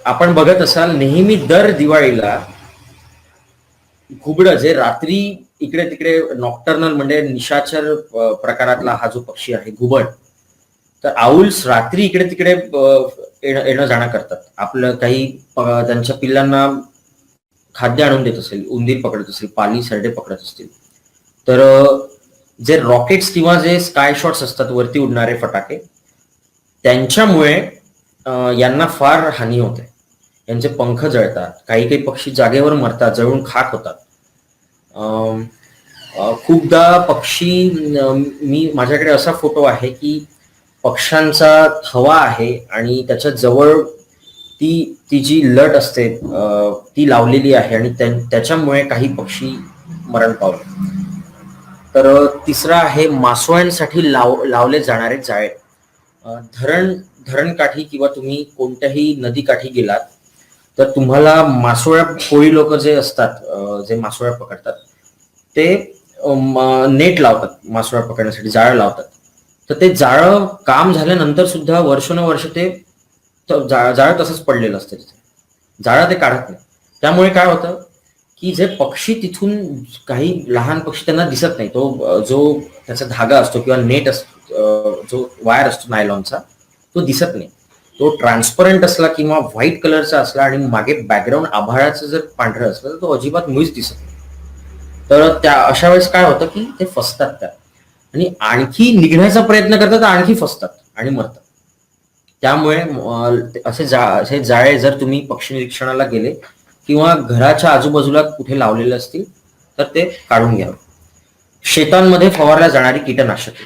आपण बघत असाल नेहमी दर दिवाळीला घुबड जे रात्री इकडे तिकडे नॉक्टर्नल म्हणजे निशाचर प्रकारातला हा जो पक्षी आहे घुबड, तर आऊल्स रात्री इकडे तिकडे येणं जाणं करतात. आपलं काही त्यांच्या पिल्लांना खाद्य आणून देत असेल, उंदीर पकडत असेल, पाली सरडे पकडत असतील, तर जे रॉकेट्स किंवा जे स्काय शॉट्स असतात वरती उडणारे फटाके, त्यांच्यामुळे यांना फार हानी होते. यांचे पंख जळतात, काही काही पक्षी जागेवर मरतात, जळून खाक होतात. खूपदा पक्षी, माझ्याकडे असा फोटो आहे की पक्ष्यांचा थवा आहे आणि त्याच्या जवळ ती जी लट असते ती लावलेली आहे आणि त्याच्यामुळे काही पक्षी मरण पावले. तर तिसरा आहे मासोळ्यांसाठी लावले जाणारे जाळे. धरणकाठी किंवा तुम्ही कोणत्याही नदीकाठी गेलात तर तुम्हाला मासोळ्या कोळी लोक जे असतात, जे मासोळ्या पकडतात, ते नेट लावतात, मासोळ्या पकडण्यासाठी जाळं लावतात. तर ते जाळं काम झाल्यानंतर सुद्धा वर्षानुवर्ष ते जाळं तसंच पडलेलं असतं, जाळं ते काढत नाही. त्यामुळे काय होतं की जे पक्षी तिथून, काही लहान पक्षी त्यांना दिसत नाही, तो जो त्याचा धागा असतो किंवा नेट असतो, जो वायर असतो नायलॉनचा, तो दिसत नाही. तो ट्रान्सपरंट असला किंवा व्हाईट कलरचा असला आणि मागे बॅकग्राऊंड आभाळाचं जर पांढरं असलं तर तो अजिबात मुळीच दिसत नाही. तर त्या अशा वेळेस काय होतं की ते फसतात त्या आणि आणखी निघण्याचा प्रयत्न करतात, आणखी फसतात आणि मरतात. त्यामुळे असे जाळे जर तुम्ही पक्षी निरीक्षणाला गेले किंवा घराच्या आजूबाजूला कुठे लावलेले असतील तर ते काढून घ्यावे. शेतांमध्ये फवारल्या जाणारी कीटकनाशके,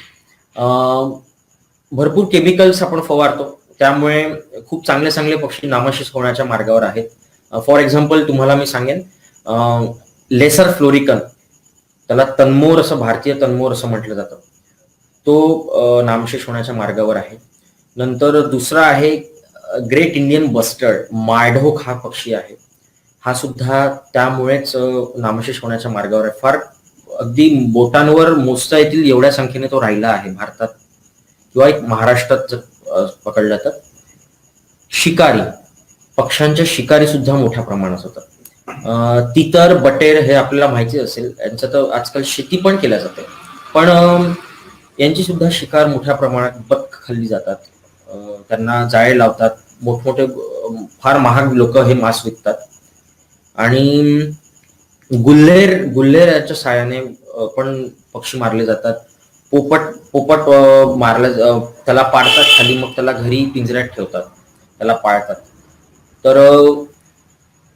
भरपूर केमिकल्स आपण फवारतो, त्यामुळे खूप चांगले चांगले पक्षी नामशेष होण्याच्या मार्गावर आहेत. फॉर एक्झाम्पल तुम्हाला मी सांगेन, लेसर फ्लोरिकन, त्याला तन्मोर असं, भारतीय तन्मोर असं म्हटलं जातं, तो नामशेष होण्याच्या मार्गावर आहे. नंतर दुसरा आहे ग्रेट इंडियन बस्टर्ड, मायढोक हा पक्षी आहे, हा सुद्धा त्यामुळेच नामशेष होण्याच्या मार्गावर आहे. फार अगदी बोटांवर मोजता येतील एवढ्या संख्येने तो राहिला आहे भारतात किंवा एक महाराष्ट्रात जर पकडला तर. शिकारी, पक्ष्यांच्या शिकारी सुद्धा मोठ्या प्रमाणात होतात. तितर, बटेर हे आपल्याला माहिती असेल, यांचं तर आजकाल शेती पण केल्या जाते, पण यांची सुद्धा शिकार मोठ्या प्रमाणात, बदक खाल्ली जातात, त्यांना जाळे लावतात, मोठमोठे फार महाग लोक हे मांस विकतात. आणि गुल्हेर याच्या साहाय्याने पण पक्षी मारले जातात. पोपट मारला, त्याला पाडतात खाली, मग त्याला घरी पिंजऱ्यात ठेवतात, त्याला पाळतात. तर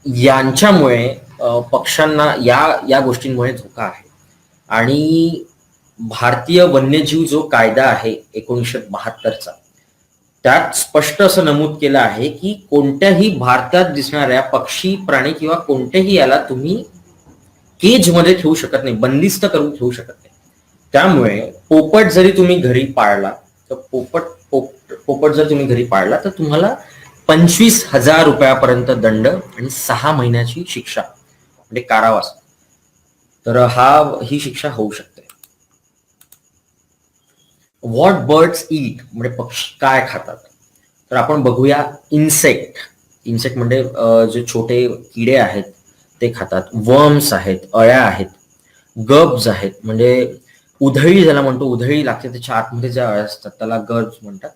यांच्यामुळे पक्ष्यांना या गोष्टींमुळे धोका आहे. आणि भारतीय वन्यजीव जो कायदा आहे 1972चा, त्यात स्पष्ट असं नमूद केलं आहे की कोणत्याही भारतात दिसणाऱ्या पक्षी, प्राणी किंवा कोणत्याही याला तुम्ही केज मध्ये ठेवू शकत नाही, बंदिस्त करून ठेवू शकत नाही. त्यामुळे पोपट जरी तुम्ही घरी पाळला तर पोपट जर तुम्ही घरी पाळला तर तुम्हाला 25,000 रुपयापर्यंत दंड आणि 6 महिन्याची शिक्षा म्हणजे कारावास, तर ही शिक्षा होऊ शकते. व्हॉट बर्ड्स ईट, म्हणजे पक्षी काय खातात, तर आपण बघूया. इन्सेक्ट म्हणजे जे छोटे किडे आहेत ते खातात. वर्म्स आहेत, अळ्या आहेत. गर्ब्स आहेत, म्हणजे उधळी ज्याला म्हणतो, उधळी लागते त्याच्या आतमध्ये ज्या अळ्या असतात त्याला गर्ब्स म्हणतात,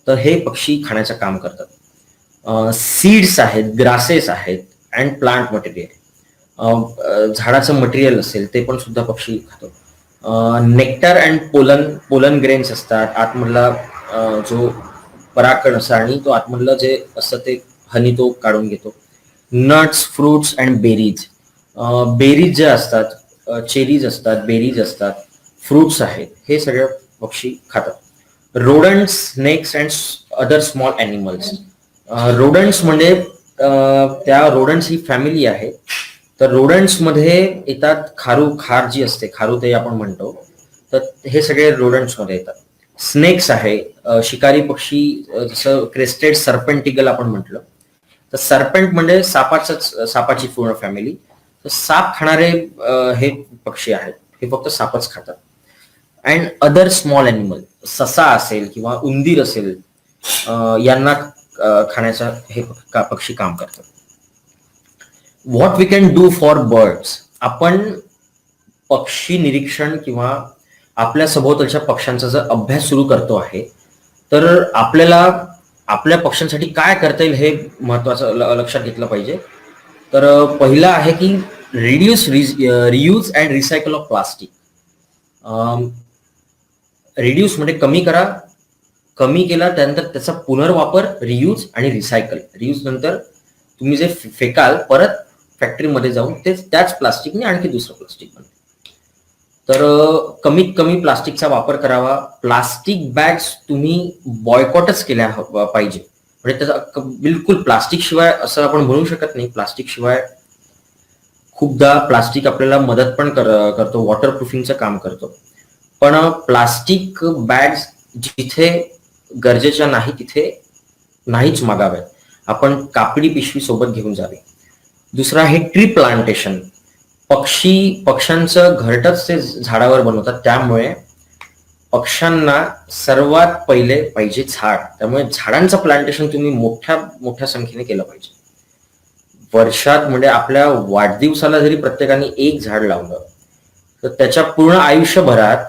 तर हे पक्षी खाण्याचं काम करतात. सीड्स आहेत, ग्रासेस आहेत, अँड प्लांट मटेरियल, झाडाचं मटेरियल असेल ते पण सुद्धा पक्षी खातो. नेक्टर अँड पोलन ग्रेन्स असतात. आतमधला जो परागकण असतो आणि तो आतमधलं जे असतं ते हनी तो काढून घेतो. नट्स, फ्रुट्स अँड बेरीज. बेरीज जे असतात, चेरीज असतात, बेरीज असतात, फ्रुट्स आहेत, हे सगळे पक्षी खातात. Rodents, snakes and other small animals. Rodents म्हणजे त्या रोडंट्स ही फॅमिली आहे. तर रोडंट्स मध्ये येतात खार जी असते, खारुताई आपण म्हणतो, तर हे सगळे रोडंट्स मध्ये येतात. स्नेक्स आहे, शिकारी पक्षी, जसं क्रेस्टेड सर्पेंटिगल आपण म्हटलं, तर सर्पेंट म्हणजे सापाची पूर्ण फॅमिली. तर साप खाणारे हे पक्षी आहेत, हे फक्त सापच खातात. अँड अदर स्मॉल ॲनिमल, ससा असेल किंवा उंदीर असेल, यांना खाण्याचा हे पक्षी काम करतात. What we can do for birds. आपण पक्षी निरीक्षण किंवा आपल्या सभोवतालच्या पक्ष्यांचा जर अभ्यास सुरू करतो आहे, तर आपल्याला आपल्या पक्ष्यांसाठी काय करता येईल हे महत्वाचं लक्षात घेतलं पाहिजे. तर पहिलं आहे की reuse and recycle of plastic. Reduce म्हणजे कमी केला, त्यानंतर त्याचा पुनर्वापर, रियूज आणि रिसायकल. रियूज नंतर तुम्ही जे फेकाल परत फॅक्टरीमध्ये जाऊन त्याच प्लास्टिकने आणखी दुसरं प्लास्टिक बनते. तर कमीत कमी प्लास्टिकचा वापर करावा. प्लास्टिक बॅग्स तुम्ही बॉयकॉटच केल्या पाहिजे. म्हणजे त्याचा बिलकुल प्लास्टिक शिवाय असं आपण म्हणू शकत नाही. प्लास्टिक शिवाय खूपदा प्लास्टिक आपल्याला मदत पण करतो, वॉटरप्रूफिंगचं काम करतो. पण प्लास्टिक बॅग्स जिथे गरजेच्या नाही तिथे नाहीच मागाव्यात. आपण कापडी पिशवी सोबत घेऊन जावे. दुसरं आहे ट्री प्लांटेशन. पक्ष्यांचं घरटच ते झाडावर बनवतात, त्यामुळे पक्ष्यांना सर्वात पहिले पाहिजे झाड. त्यामुळे झाडांचं प्लांटेशन तुम्ही मोठ्या संख्येने केलं पाहिजे. वर्षात म्हणजे आपल्या वाढदिवसाला जरी प्रत्येकाने एक झाड लावलं तर त्याच्या पूर्ण आयुष्यभरात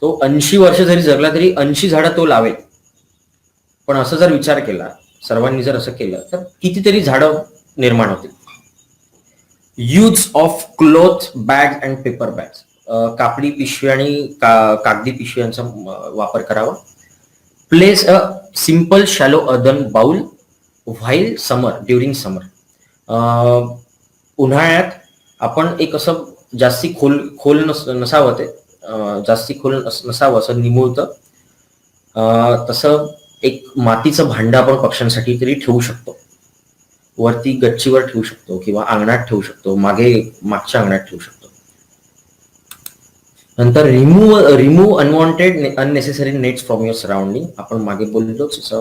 तो 80 वर्ष जरी जगला तरी 80 झाडं तो लावेल. पण असं जर विचार केला, सर्वांनी जर असं केलं, तर कितीतरी झाडं निर्माण होतील. Use of cloth bag and paper bags. कापडी पिशवी आणि कागदी पिशव्यांचा वापर करावा. Place a simple shallow earthen bowl while during summer. उन्हाळ्यात आपण एक असं जास्ती खोल नसावं, ते जास्ती खोल नसावं, असं निमुळतं तसं एक मातीचं भांडं आपण पक्ष्यांसाठी तरी ठेवू शकतो. वरती गच्चीवर ठेवू शकतो किंवा अंगणात ठेवू शकतो, मागच्या अंगणात ठेवू शकतो. नंतर remove unwanted unnecessary nets from your surrounding. आपण मागे बोललोच.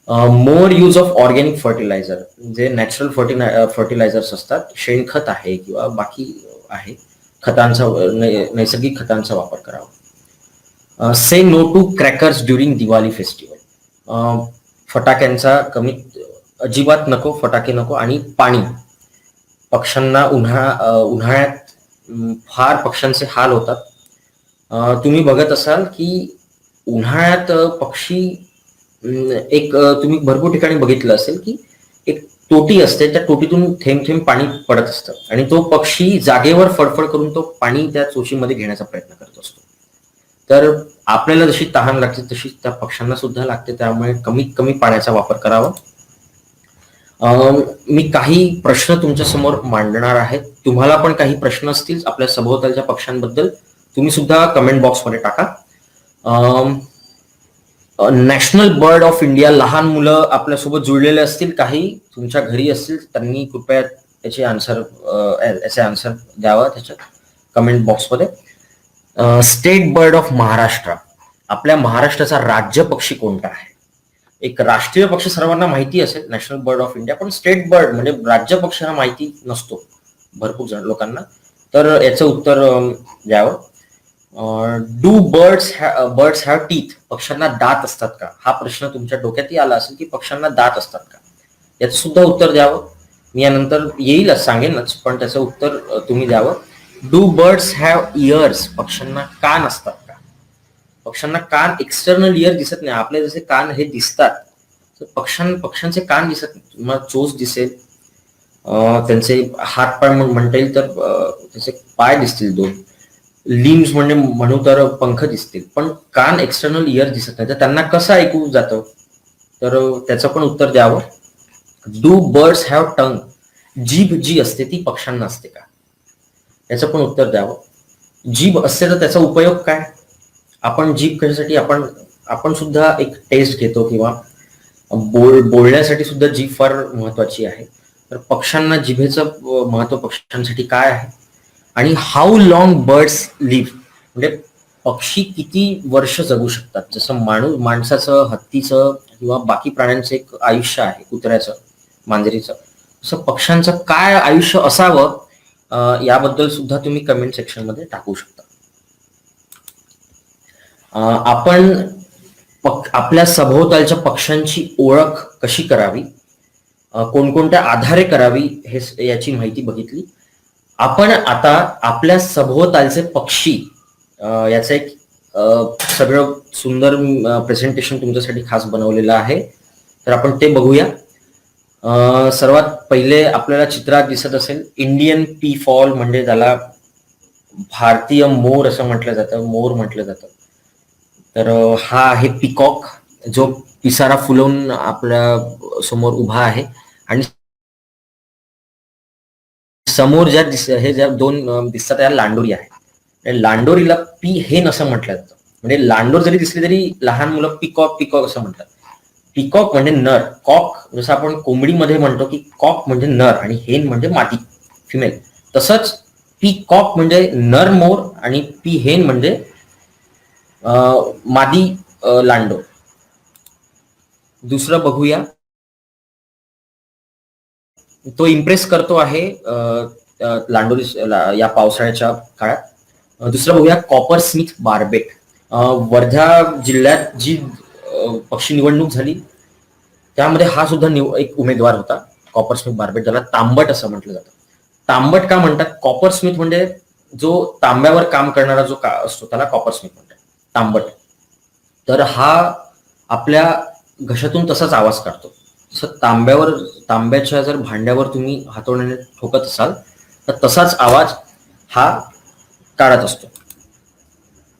मोर यूज ऑफ ऑर्गॅनिक फर्टिलायझर. जे नॅचरल फर्टिलायझर्स असतात, शेणखत आहे किंवा बाकी आहे, नैसर्गिक खतांचा वापर करावा. Say no to crackers during Diwali festival. फटाक्यांचा अजिबात नको, फटाके नको. आणि पाणी. पक्ष्यांना उन्हाळ्यात फार पक्ष्यांचे हाल होतात. तुम्ही बघत असाल की उन्हाळ्यात पक्षी तुम्ही भरपूर ठिकाणी बघितलं असेल की एक टोटी असते, त्या टोटीतून थेंब थेंब पाणी पडत असतं आणि तो पक्षी जागेवर फडफड करून तो पाणी त्या चोचीमध्ये घेण्याचा प्रयत्न करत असतो. तर आपल्याला जशी तहान लागते तशी त्या पक्ष्यांना सुद्धा लागते, त्यामुळे कमीत कमी पाण्याचा वापर करावा. मी काही प्रश्न तुमच्या समोर मांडणार आहे. तुम्हाला पण काही प्रश्न असतील आपल्या सभोवतालच्या पक्ष्यांबद्दल, तुम्ही सुद्धा कमेंट बॉक्समध्ये टाका. National bird of India. लहान मुलं आपल्यासोबत जुळलेले असतील, काही तुमच्या घरी असतील, त्यांनी कृपया याचे आन्सर द्यावा त्याच्यात कमेंट बॉक्समध्ये. State bird of Maharashtra. आपल्या महाराष्ट्राचा राज्य पक्षी कोणता आहे? एक राष्ट्रीय पक्षी सर्वांना माहिती असेल, नॅशनल बर्ड ऑफ इंडिया, पण स्टेट बर्ड म्हणजे राज्य पक्षी हा माहिती नसतो भरपूर लोकांना. तर याचं उत्तर द्यावं. Do birds have teeth. पक्ष्यांना दात असतात का? हा प्रश्न तुमच्या डोक्यातही आला असेल की पक्ष्यांना दात असतात का, याचं सुद्धा उत्तर द्यावं. मी यानंतर येईलच, सांगेनच, पण त्याचं उत्तर तुम्ही द्यावं. Do birds have years. पक्ष्यांना कान असतात का? पक्ष्यांना कान, एक्सटर्नल इयर दिसत नाही. आपले जसे कान हे दिसतात, तर पक्ष्यांचे कान दिसत नाही. तुम्हाला चोच दिसेल, त्यांचे हात पाय म्हणता येईल तर त्याचे पाय दिसतील 2, लिम्स म्हणजे म्हणू तर पंख दिसतील, पण कान एक्सटर्नल इयर दिसत नाही, तर त्यांना कसं ऐकू जातं? तर त्याचं पण उत्तर द्यावं. डू बर्ड्स हॅव टंग? जीभ जी असते ती पक्ष्यांना असते का? याचं पण उत्तर द्यावं. जीभ असते तर त्याचा उपयोग काय? आपण जीभ कशासाठी, आपण सुद्धा एक टेस्ट घेतो किंवा बोलण्यासाठी सुद्धा जीभ फार महत्वाची आहे. तर पक्ष्यांना जिभेचं महत्व पक्ष्यांसाठी काय आहे? आणि हाऊ लॉंग बर्ड्स लिव्ह, म्हणजे पक्षी किती वर्ष जगू शकतात? जसं माणसाचं, हत्तीचं किंवा बाकी प्राण्यांचं एक आयुष्य आहे, कुत्र्याचं, मांजरीचं, तसं पक्ष्यांचं काय आयुष्य असावं याबद्दल सुद्धा तुम्ही कमेंट सेक्शन मध्ये टाकू शकता. आपण आपल्या सभोवतालच्या पक्ष्यांची ओळख कशी करावी, कोणकोणत्या आधारे करावी, हे याची माहिती बघितली. आपण आता आपल्या सभोवतालचे पक्षी याचं एक सगळं सुंदर प्रेझेंटेशन तुमच्यासाठी खास बनवलेलं आहे, तर आपण ते बघूया. सर्वात पहिले आपल्याला चित्रात दिसत असेल इंडियन पी फॉल, म्हणजे त्याला भारतीय मोर असं म्हटलं जातं, मोर म्हटलं जातं. तर हा आहे पिकॉक, जो पिसारा फुलवून आपल्या समोर उभा आहे. आणि समोर ज्या दोन दिसतात त्या लांडोरी आहे. लांडोरीला पी हेन असं म्हटलं जातं, म्हणजे लांडोर जरी दिसली तरी लहान मुलं पिकॉक पिकॉक असं म्हणतात. पिकॉक म्हणजे नर, कॉक जसं आपण कोंबडीमध्ये म्हणतो की कॉक म्हणजे नर आणि हेन म्हणजे मादी, फिमेल, तसंच पीकॉक म्हणजे नर मोर आणि पी हेन म्हणजे मादी लांडोर. दुसरं बघूया, तो इम्प्रेस करतो आहे लांडोरी या पावसाळ्याच्या काळात. दुसरं बघूया कॉपर स्मिथ बार्बेट. वर्धा जिल्ह्यात जी पक्षी निवडणूक झाली त्यामध्ये हा सुद्धा एक उमेदवार होता, कॉपर स्मिथ बार्बेट, ज्याला तांबट असं म्हटलं जातं. तांबट का म्हणतात? कॉपर स्मिथ म्हणजे जो तांब्यावर काम करणारा जो असतो त्याला कॉपर स्मिथ म्हणतात, तांबट. तर हा आपल्या घशातून तसाच आवाज काढतो. तसं तांब्याच्या जर भांड्यावर तुम्ही हातोड्याने ठोकत असाल तर तसाच आवाज हा काढत असतो.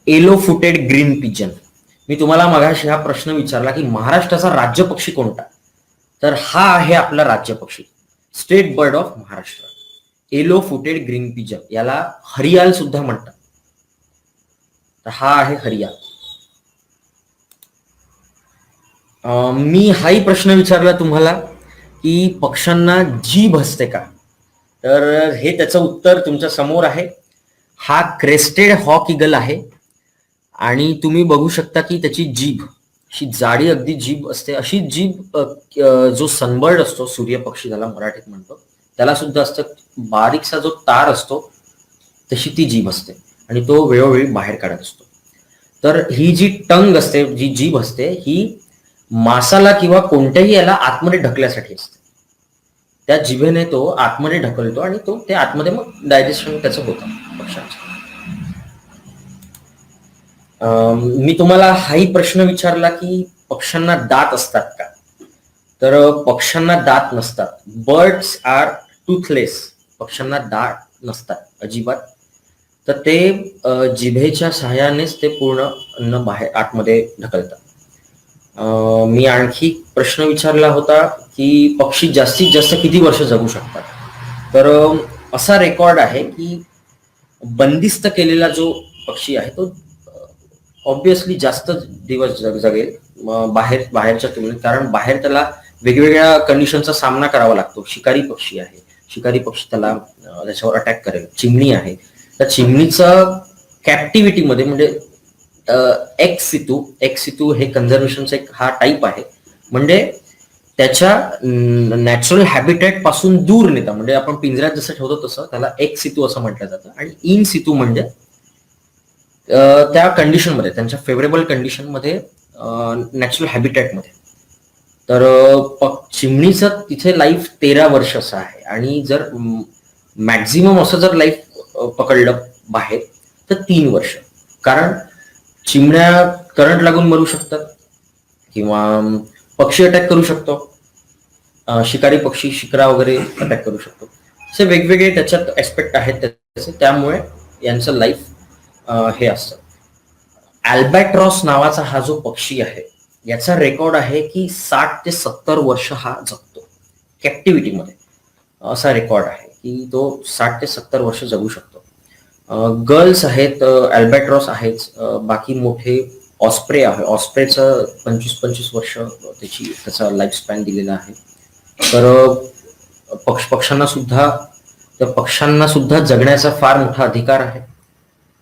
Yellow footed green pigeon. मी तुम्हाला मगाशी हा प्रश्न विचारला की महाराष्ट्राचा राज्य पक्षी कोणता, तर हा आहे आपला राज्य पक्षी, state bird of Maharashtra, yellow footed green pigeon. याला हरियाल सुद्धा म्हणतात. तर हा आहे हरियाल. मी हाही प्रश्न विचारला तुम्हाला की पक्ष्यांना जीभ असते का, तर हे त्याचं उत्तर तुमच्या समोर आहे. हा क्रेस्टेड हॉक इगल आहे आणि तुम्ही बघू शकता की त्याची जीभ अशी जाडी अगदी जीभ असते. अशी जीभ जो सनबर्ड असतो, सूर्यपक्षी ज्याला मराठीत म्हणतो, त्याला सुद्धा असतं. बारीकसा जो तार असतो तशी ती जीभ असते आणि तो वेळोवेळी बाहेर काढत असतो. तर ही जी टंग असते, जी जीभ असते, ही मासाला किंवा कोणत्याही याला आतमध्ये ढकल्यासाठी असते. त्या जिभेने तो आतमध्ये ढकलतो आणि तो ते आतमध्ये मग डायजेशन त्याचं होतं पक्ष्यांचं. मी तुम्हाला हाही प्रश्न विचारला की पक्ष्यांना दात असतात का, तर पक्ष्यांना दात नसतात. Birds are toothless. पक्ष्यांना दात नसतात अजिबात. तर ते जिभेच्या सहाय्यानेच ते पूर्ण अन्न बाहेर आतमध्ये ढकलतात. मी आणखी प्रश्न विचारला होता की पक्षी जास्तीत जास्त किती वर्ष जगू शकतात, तर असा रेकॉर्ड आहे की बंदिस्त केलेला जो पक्षी आहे तो ऑब्विसली जास्त दिवस जगेल बाहेरच्या तुलनेत, कारण बाहेर त्याला वेगवेगळ्या कंडिशनचा सामना करावा लागतो. शिकारी पक्षी आहे, शिकारी पक्षी त्याच्यावर अटॅक करेल. चिमणी आहे, त्या चिमणीचं कॅप्टिव्हिटीमध्ये म्हणजे एक्स सितू हे कन्झर्वेशनचा एक हा टाईप आहे, म्हणजे त्याच्या नॅचरल हॅबिटेट पासून दूर नेता, म्हणजे आपण पिंजऱ्यात जसं ठेवतो तसं त्याला एक्स सितू असं म्हटलं जातं. आणि इन सितू म्हणजे त्या कंडिशनमध्ये, त्यांच्या फेवरेबल कंडिशनमध्ये, नॅचरल हॅबिटेटमध्ये. तर चिमणीचं तिथे लाईफ 13 वर्ष असं आहे. आणि जर मॅक्झिमम असं जर लाईफ पकडलं बाहेर तर 3 वर्ष, कारण चिमण्या करंट लागून मरू शकतात किंवा पक्षी अटॅक करू शकतो, शिकारी पक्षी शिकरा वगैरे अटॅक करू शकतो. असे वेगवेगळे त्याच्यात ऍस्पेक्ट आहेत त्याचे, त्यामुळे यांचं लाईफ हे असतं. अल्बॅट्रॉस नावाचा हा जो पक्षी आहे याचा रेकॉर्ड आहे की 60 ते 70 वर्ष हा जगतो कॅप्टिव्हिटीमध्ये. असा रेकॉर्ड आहे की तो 60 ते 70 वर्ष जगू शकतो. गर्ल्स आहेत, अल्बॅट्रॉस आहेच, बाकी मोठे ऑस्प्रे आहे. ऑस्प्रेचं 25-25 वर्ष त्याचा लाईफ स्पॅन दिलेला आहे. तर पक्ष्यांना सुद्धा जगण्याचा फार मोठा अधिकार आहे.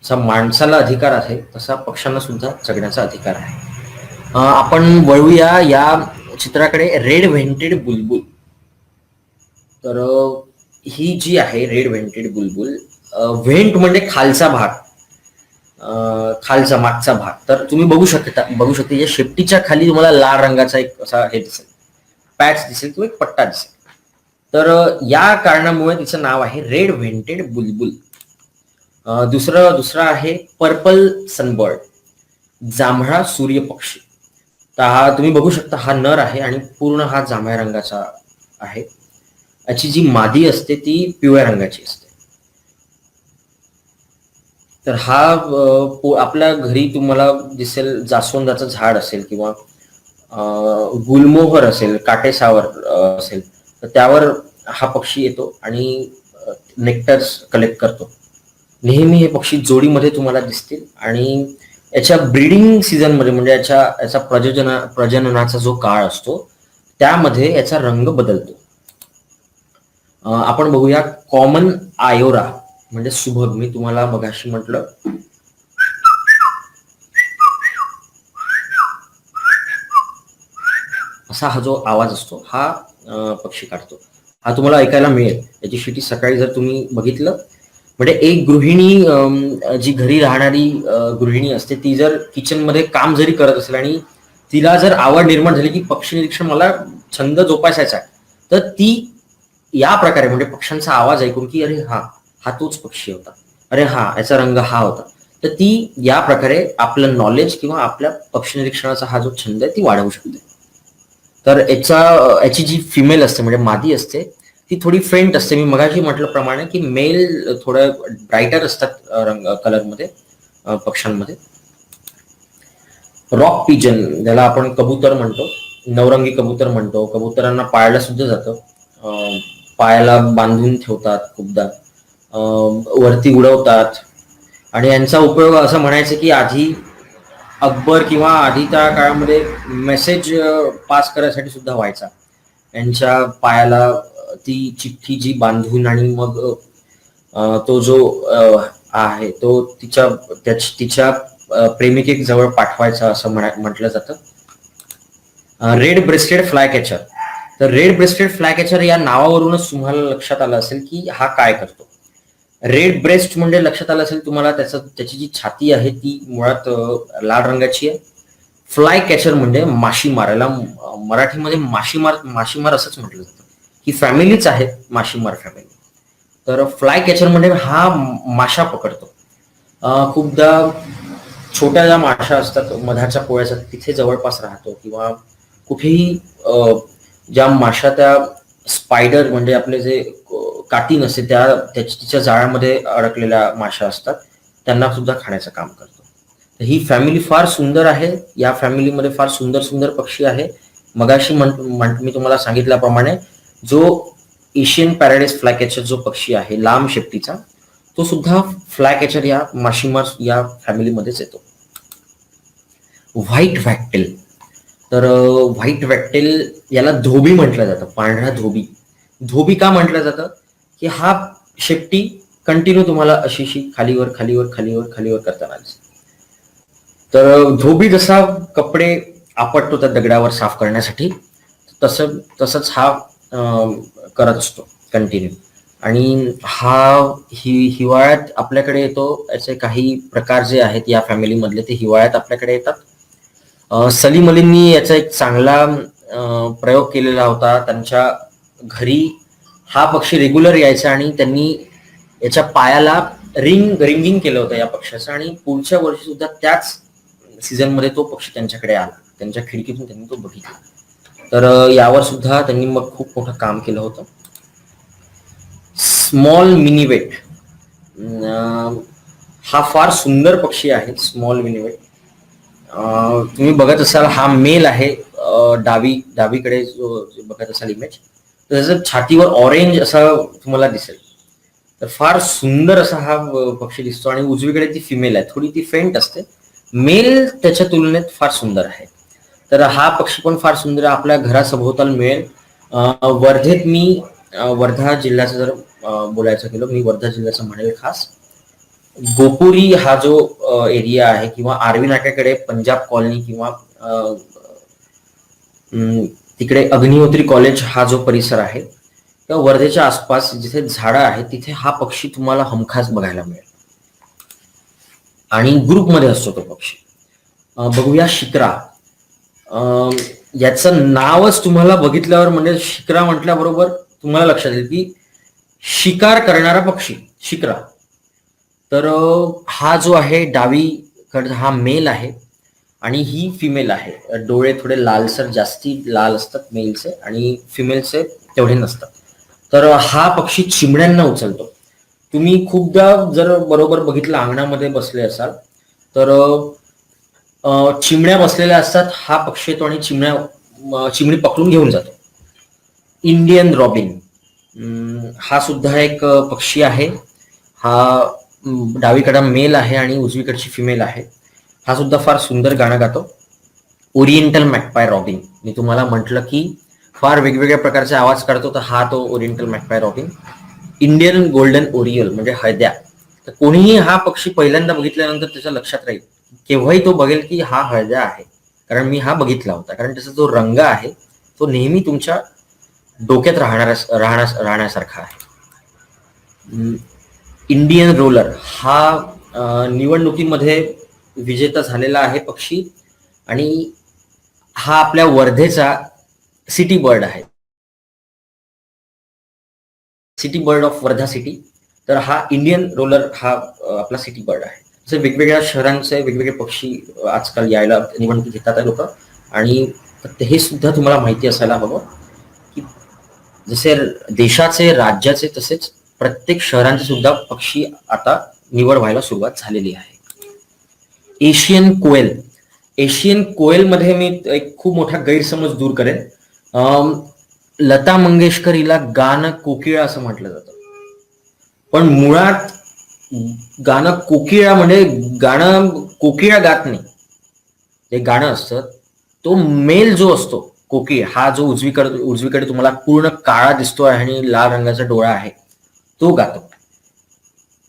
जसा माणसाला अधिकार आहे तसा पक्ष्यांना सुद्धा जगण्याचा अधिकार आहे. आपण वळूया या चित्राकडे. रेड व्हेंटेड बुलबुल. तर ही जी आहे रेड व्हेंटेड बुलबुल, व्हेंट म्हणजे खालचा भाग, खालचा मागचा भाग. तर तुम्ही बघू शकता या शेपटीच्या खाली तुम्हाला लाल रंगाचा एक असा हे दिसेल, पॅच दिसेल किंवा एक पट्टा दिसेल. तर या कारणामुळे तिचं नाव आहे रेड व्हेंटेड बुलबुल. दुसरा आहे पर्पल सनबर्ड, जांभळा सूर्यपक्षी. तर हा तुम्ही बघू शकता, हा नर आहे आणि पूर्ण हा जांभळ्या रंगाचा आहे. याची जी मादी असते ती पिवळ्या रंगाची असते. तर हा आपल्या घरी तुम्हाला दिसेल, जास्वंदाचं झाड असेल किंवा गुलमोहर असेल, काटेसावर असेल, तर त्यावर हा पक्षी येतो आणि नेक्टर्स कलेक्ट करतो. नेहमी हे पक्षी जोडीमध्ये तुम्हाला दिसतील आणि याच्या ब्रीडिंग सीझन मध्ये म्हणजे याचा प्रजननाचा जो काळ असतो त्यामध्ये याचा रंग बदलतो. आपण बघूया कॉमन आयोरा म्हणजे सुभग. मी तुम्हाला मगाशी म्हटलं असा हा जो आवाज असतो हा पक्षी काढतो. हा तुम्हाला ऐकायला मिळेल. याची शिटी सकाळी जर तुम्ही बघितलं, म्हणजे एक गृहिणी, जी घरी राहणारी गृहिणी असते, ती जर किचन मध्ये काम जरी करत असेल आणि तिला जर आवड निर्माण झाली की पक्षी निरीक्षण मला छंद जोपासायचा आहे, तर ती या प्रकारे म्हणजे पक्ष्यांचा आवाज ऐकून की अरे हा तोच पक्षी होता, अरे याचा रंग हा होता, तर ती या प्रकारे आपलं नॉलेज किंवा आपल्या पक्षी निरीक्षणाचा हा जो छंद आहे ती वाढवू शकते. तर याची जी फिमेल असते म्हणजे मादी असते ती थोडी फेंट असते. मी मगाशी म्हटल्याप्रमाणे की मेल थोडं ब्राईटर असतात रंग कलरमध्ये पक्ष्यांमध्ये. रॉक पिजन ज्याला आपण कबूतर म्हणतो, नवरंगी कबूतर म्हणतो. कबुतरांना पाळलं सुद्धा जातं, पायाला बांधून ठेवतात खूपदा, वरती उडवतात. आणि यांचा उपयोग असं म्हणायचं की आधी अकबर किंवा आधी त्या काळामध्ये मेसेज पास करायसाठी सुद्धा व्हायचा. यांच्या पायाला ती चिठ्ठी जी बांधून आणि मग तो जो आहे तो तिच्या प्रेमिके जवळ पाठवायचा असं म्हटलं जातं. Red rested fly catcher. तर रेड ब्रेस्टेड फ्लाय कॅचर या नावावरूनच तुम्हाला लक्षात आलं असेल की हा काय करतो. रेड ब्रेस्ट म्हणजे लक्षात आलं असेल तुम्हाला त्याची जी छाती आहे ती मुळात लाल रंगाची आहे. फ्लाय कॅचर म्हणजे माशीमार. याला मराठीमध्ये माशीमार असंच म्हटलं जातं. ही फॅमिलीच आहे माशीमार फॅमिली. तर फ्लाय कॅचर म्हणजे हा माशा पकडतो. खूपदा छोट्या ज्या माशा असतात मधाच्या पोळ्याच्या तिथे जवळपास राहतो किंवा कुठेही ज्या माशा त्या स्पायडर म्हणजे आपले जे काटी नसते तिच्या जाळ्यामध्ये अडकलेल्या माशा असतात त्यांना सुद्धा खाण्याचं काम करतो. तर ही फॅमिली फार सुंदर आहे. या फॅमिलीमध्ये फार सुंदर सुंदर पक्षी आहे. मगाशी मी तुम्हाला सांगितल्याप्रमाणे जो एशियन पॅराडाइज फ्लाय कॅचर जो पक्षी आहे लांब शेपटीचा, तो सुद्धा फ्लाय कॅचर या माशीमार या फॅमिलीमध्येच येतो. व्हाईट व्हॅक्टेल. तर व्हाईट व्हॅक्टेल याला धोबी म्हटलं जातं, पांढरा धोबी. धोबी का म्हटलं जातं की हा शेपटी कंटिन्यू तुम्हाला अशी खालीवर खालीवर खालीवर खालीवर करताना दिसते. तर धोबी जसा कपडे आपटतो त्या दगडावर साफ करण्यासाठी तसंच हा करत असतो कंटिन्यू. आणि हिवाळ्यात आपल्याकडे येतो. याचे काही प्रकार जे आहेत या फॅमिलीमधले ते हिवाळ्यात आपल्याकडे येतात. सलीम अलींनी याचा एक चांगला प्रयोग केलेला होता. त्यांच्या घरी हा पक्षी रेग्युलर यायचा आणि त्यांनी याच्या पायाला रिंगिंग केलं होतं या पक्षाचं. आणि पुढच्या वर्षी सुद्धा त्याच सीझन मध्ये तो पक्षी त्यांच्याकडे आला. त्यांच्या खिडकीतून त्यांनी तो बघितला. तर यावर सुद्धा त्यांनी मग खूप मोठं काम केलं होतं. Small minivet. हा फार सुंदर पक्षी आहे, स्मॉल विनवेट. तुम्ही बघत असाल हा मेल आहे. डावीकडे जो बघत असाल इमेज, तर त्याचं छातीवर ऑरेंज असा तुम्हाला दिसेल. तर फार सुंदर असा हा पक्षी दिसतो. आणि उजवीकडे ती फिमेल आहे, थोडी ती फेंट असते. मेल त्याच्या तुलनेत फार सुंदर आहे. तर हा पक्षी पण फार सुंदर आपल्या घरासभोवताल मिळेल. वर्धेत मी वर्धा जिल्ह्याचं जर बोलायचं गेलो, मी वर्धा जिल्ह्याचं म्हणेल खास. गोपुरी हा जो एरिया आहे, किंवा आरवी नाक्याकडे पंजाब कॉलनी, किंवा तिकडे अग्निहोत्री कॉलेज हा जो परिसर आहे, त्या वर्धेच्या आसपास जिथे झाडं आहेत तिथे हा पक्षी तुम्हाला हमखास बघायला मिळेल. आणि ग्रुपमध्ये असतो तो पक्षी. बघूया शिक्रा. याचं नावच तुम्हाला बघितल्यावर, म्हणजे शिक्रा म्हटल्याबरोबर तुम्हाला लक्षात येईल की शिकार करणारा पक्षी शिक्रा. तर हा जो आहे डावीकडचा हा मेल आहे आणि ही फिमेल आहे. डोळे थोडे लालसर, जास्ती लाल असतात मेलचे, आणि फिमेलचे तेवढे नसतात. तर हा पक्षी चिमण्यांना उचलतो. तुम्ही खूपदा जर बरोबर बघितलं, अंगणामध्ये बसले असाल तर चिमण्या बसलेल्या असतात, हा पक्षी येतो आणि चिमणी पकडून घेऊन जातो. इंडियन रॉबिन हा सुद्धा एक पक्षी आहे. हा डावीकडा मेल आहे आणि उजवीकडची फिमेल आहे. हा सुद्धा फार सुंदर गाणं गातो. ओरिएंटल मॅकपाय रॉबिन, मी तुम्हाला म्हटलं की फार वेगवेगळ्या प्रकारचे आवाज काढतो, तर हा तो oriental magpie robin. Indian golden oriole म्हणजे हळद्या. तर कोणीही हा पक्षी पहिल्यांदा बघितल्यानंतर त्याच्या लक्षात राहील, केव्हाही तो बघेल की हा हळद्या आहे, कारण मी हा बघितला होता. कारण त्याचा जो रंग आहे तो नेहमी तुमच्या डोक्यात राहण्यासारखा आहे. इंडियन रोलर हा निवडणुकीमध्ये विजेता झालेला आहे पक्षी, आणि हा आपल्या वर्धेचा सिटी बर्ड आहे, city bird of Wardha city. तर हा इंडियन रोलर हा आपला सिटी बर्ड आहे. असे वेगवेगळ्या शहरांचे वेगवेगळे पक्षी आजकाल यायला निवडणुकी घेतात आहे लोक. आणि हे सुद्धा तुम्हाला माहिती असायला हवं की जसे देशाचे, राज्याचे, तसेच प्रत्येक शहरांचे सुद्धा पक्षी आता निवड व्हायला सुरुवात झालेली आहे. एशियन कोयल. एशियन कोयल मध्ये मी एक खूप मोठा गैरसमज दूर करेन. लता मंगेशकर हिला गाणं कोकिळा असं म्हटलं जातं, पण मुळात गाणं कोकिळा म्हणजे गाणं कोकिळा गात नाही. ते गाणं असतं तो मेल जो असतो कोकिळ, हा जो उजवीकडे तुम्हाला पूर्ण काळा दिसतो आहे आणि लाल रंगाचा डोळा आहे, तो गातो.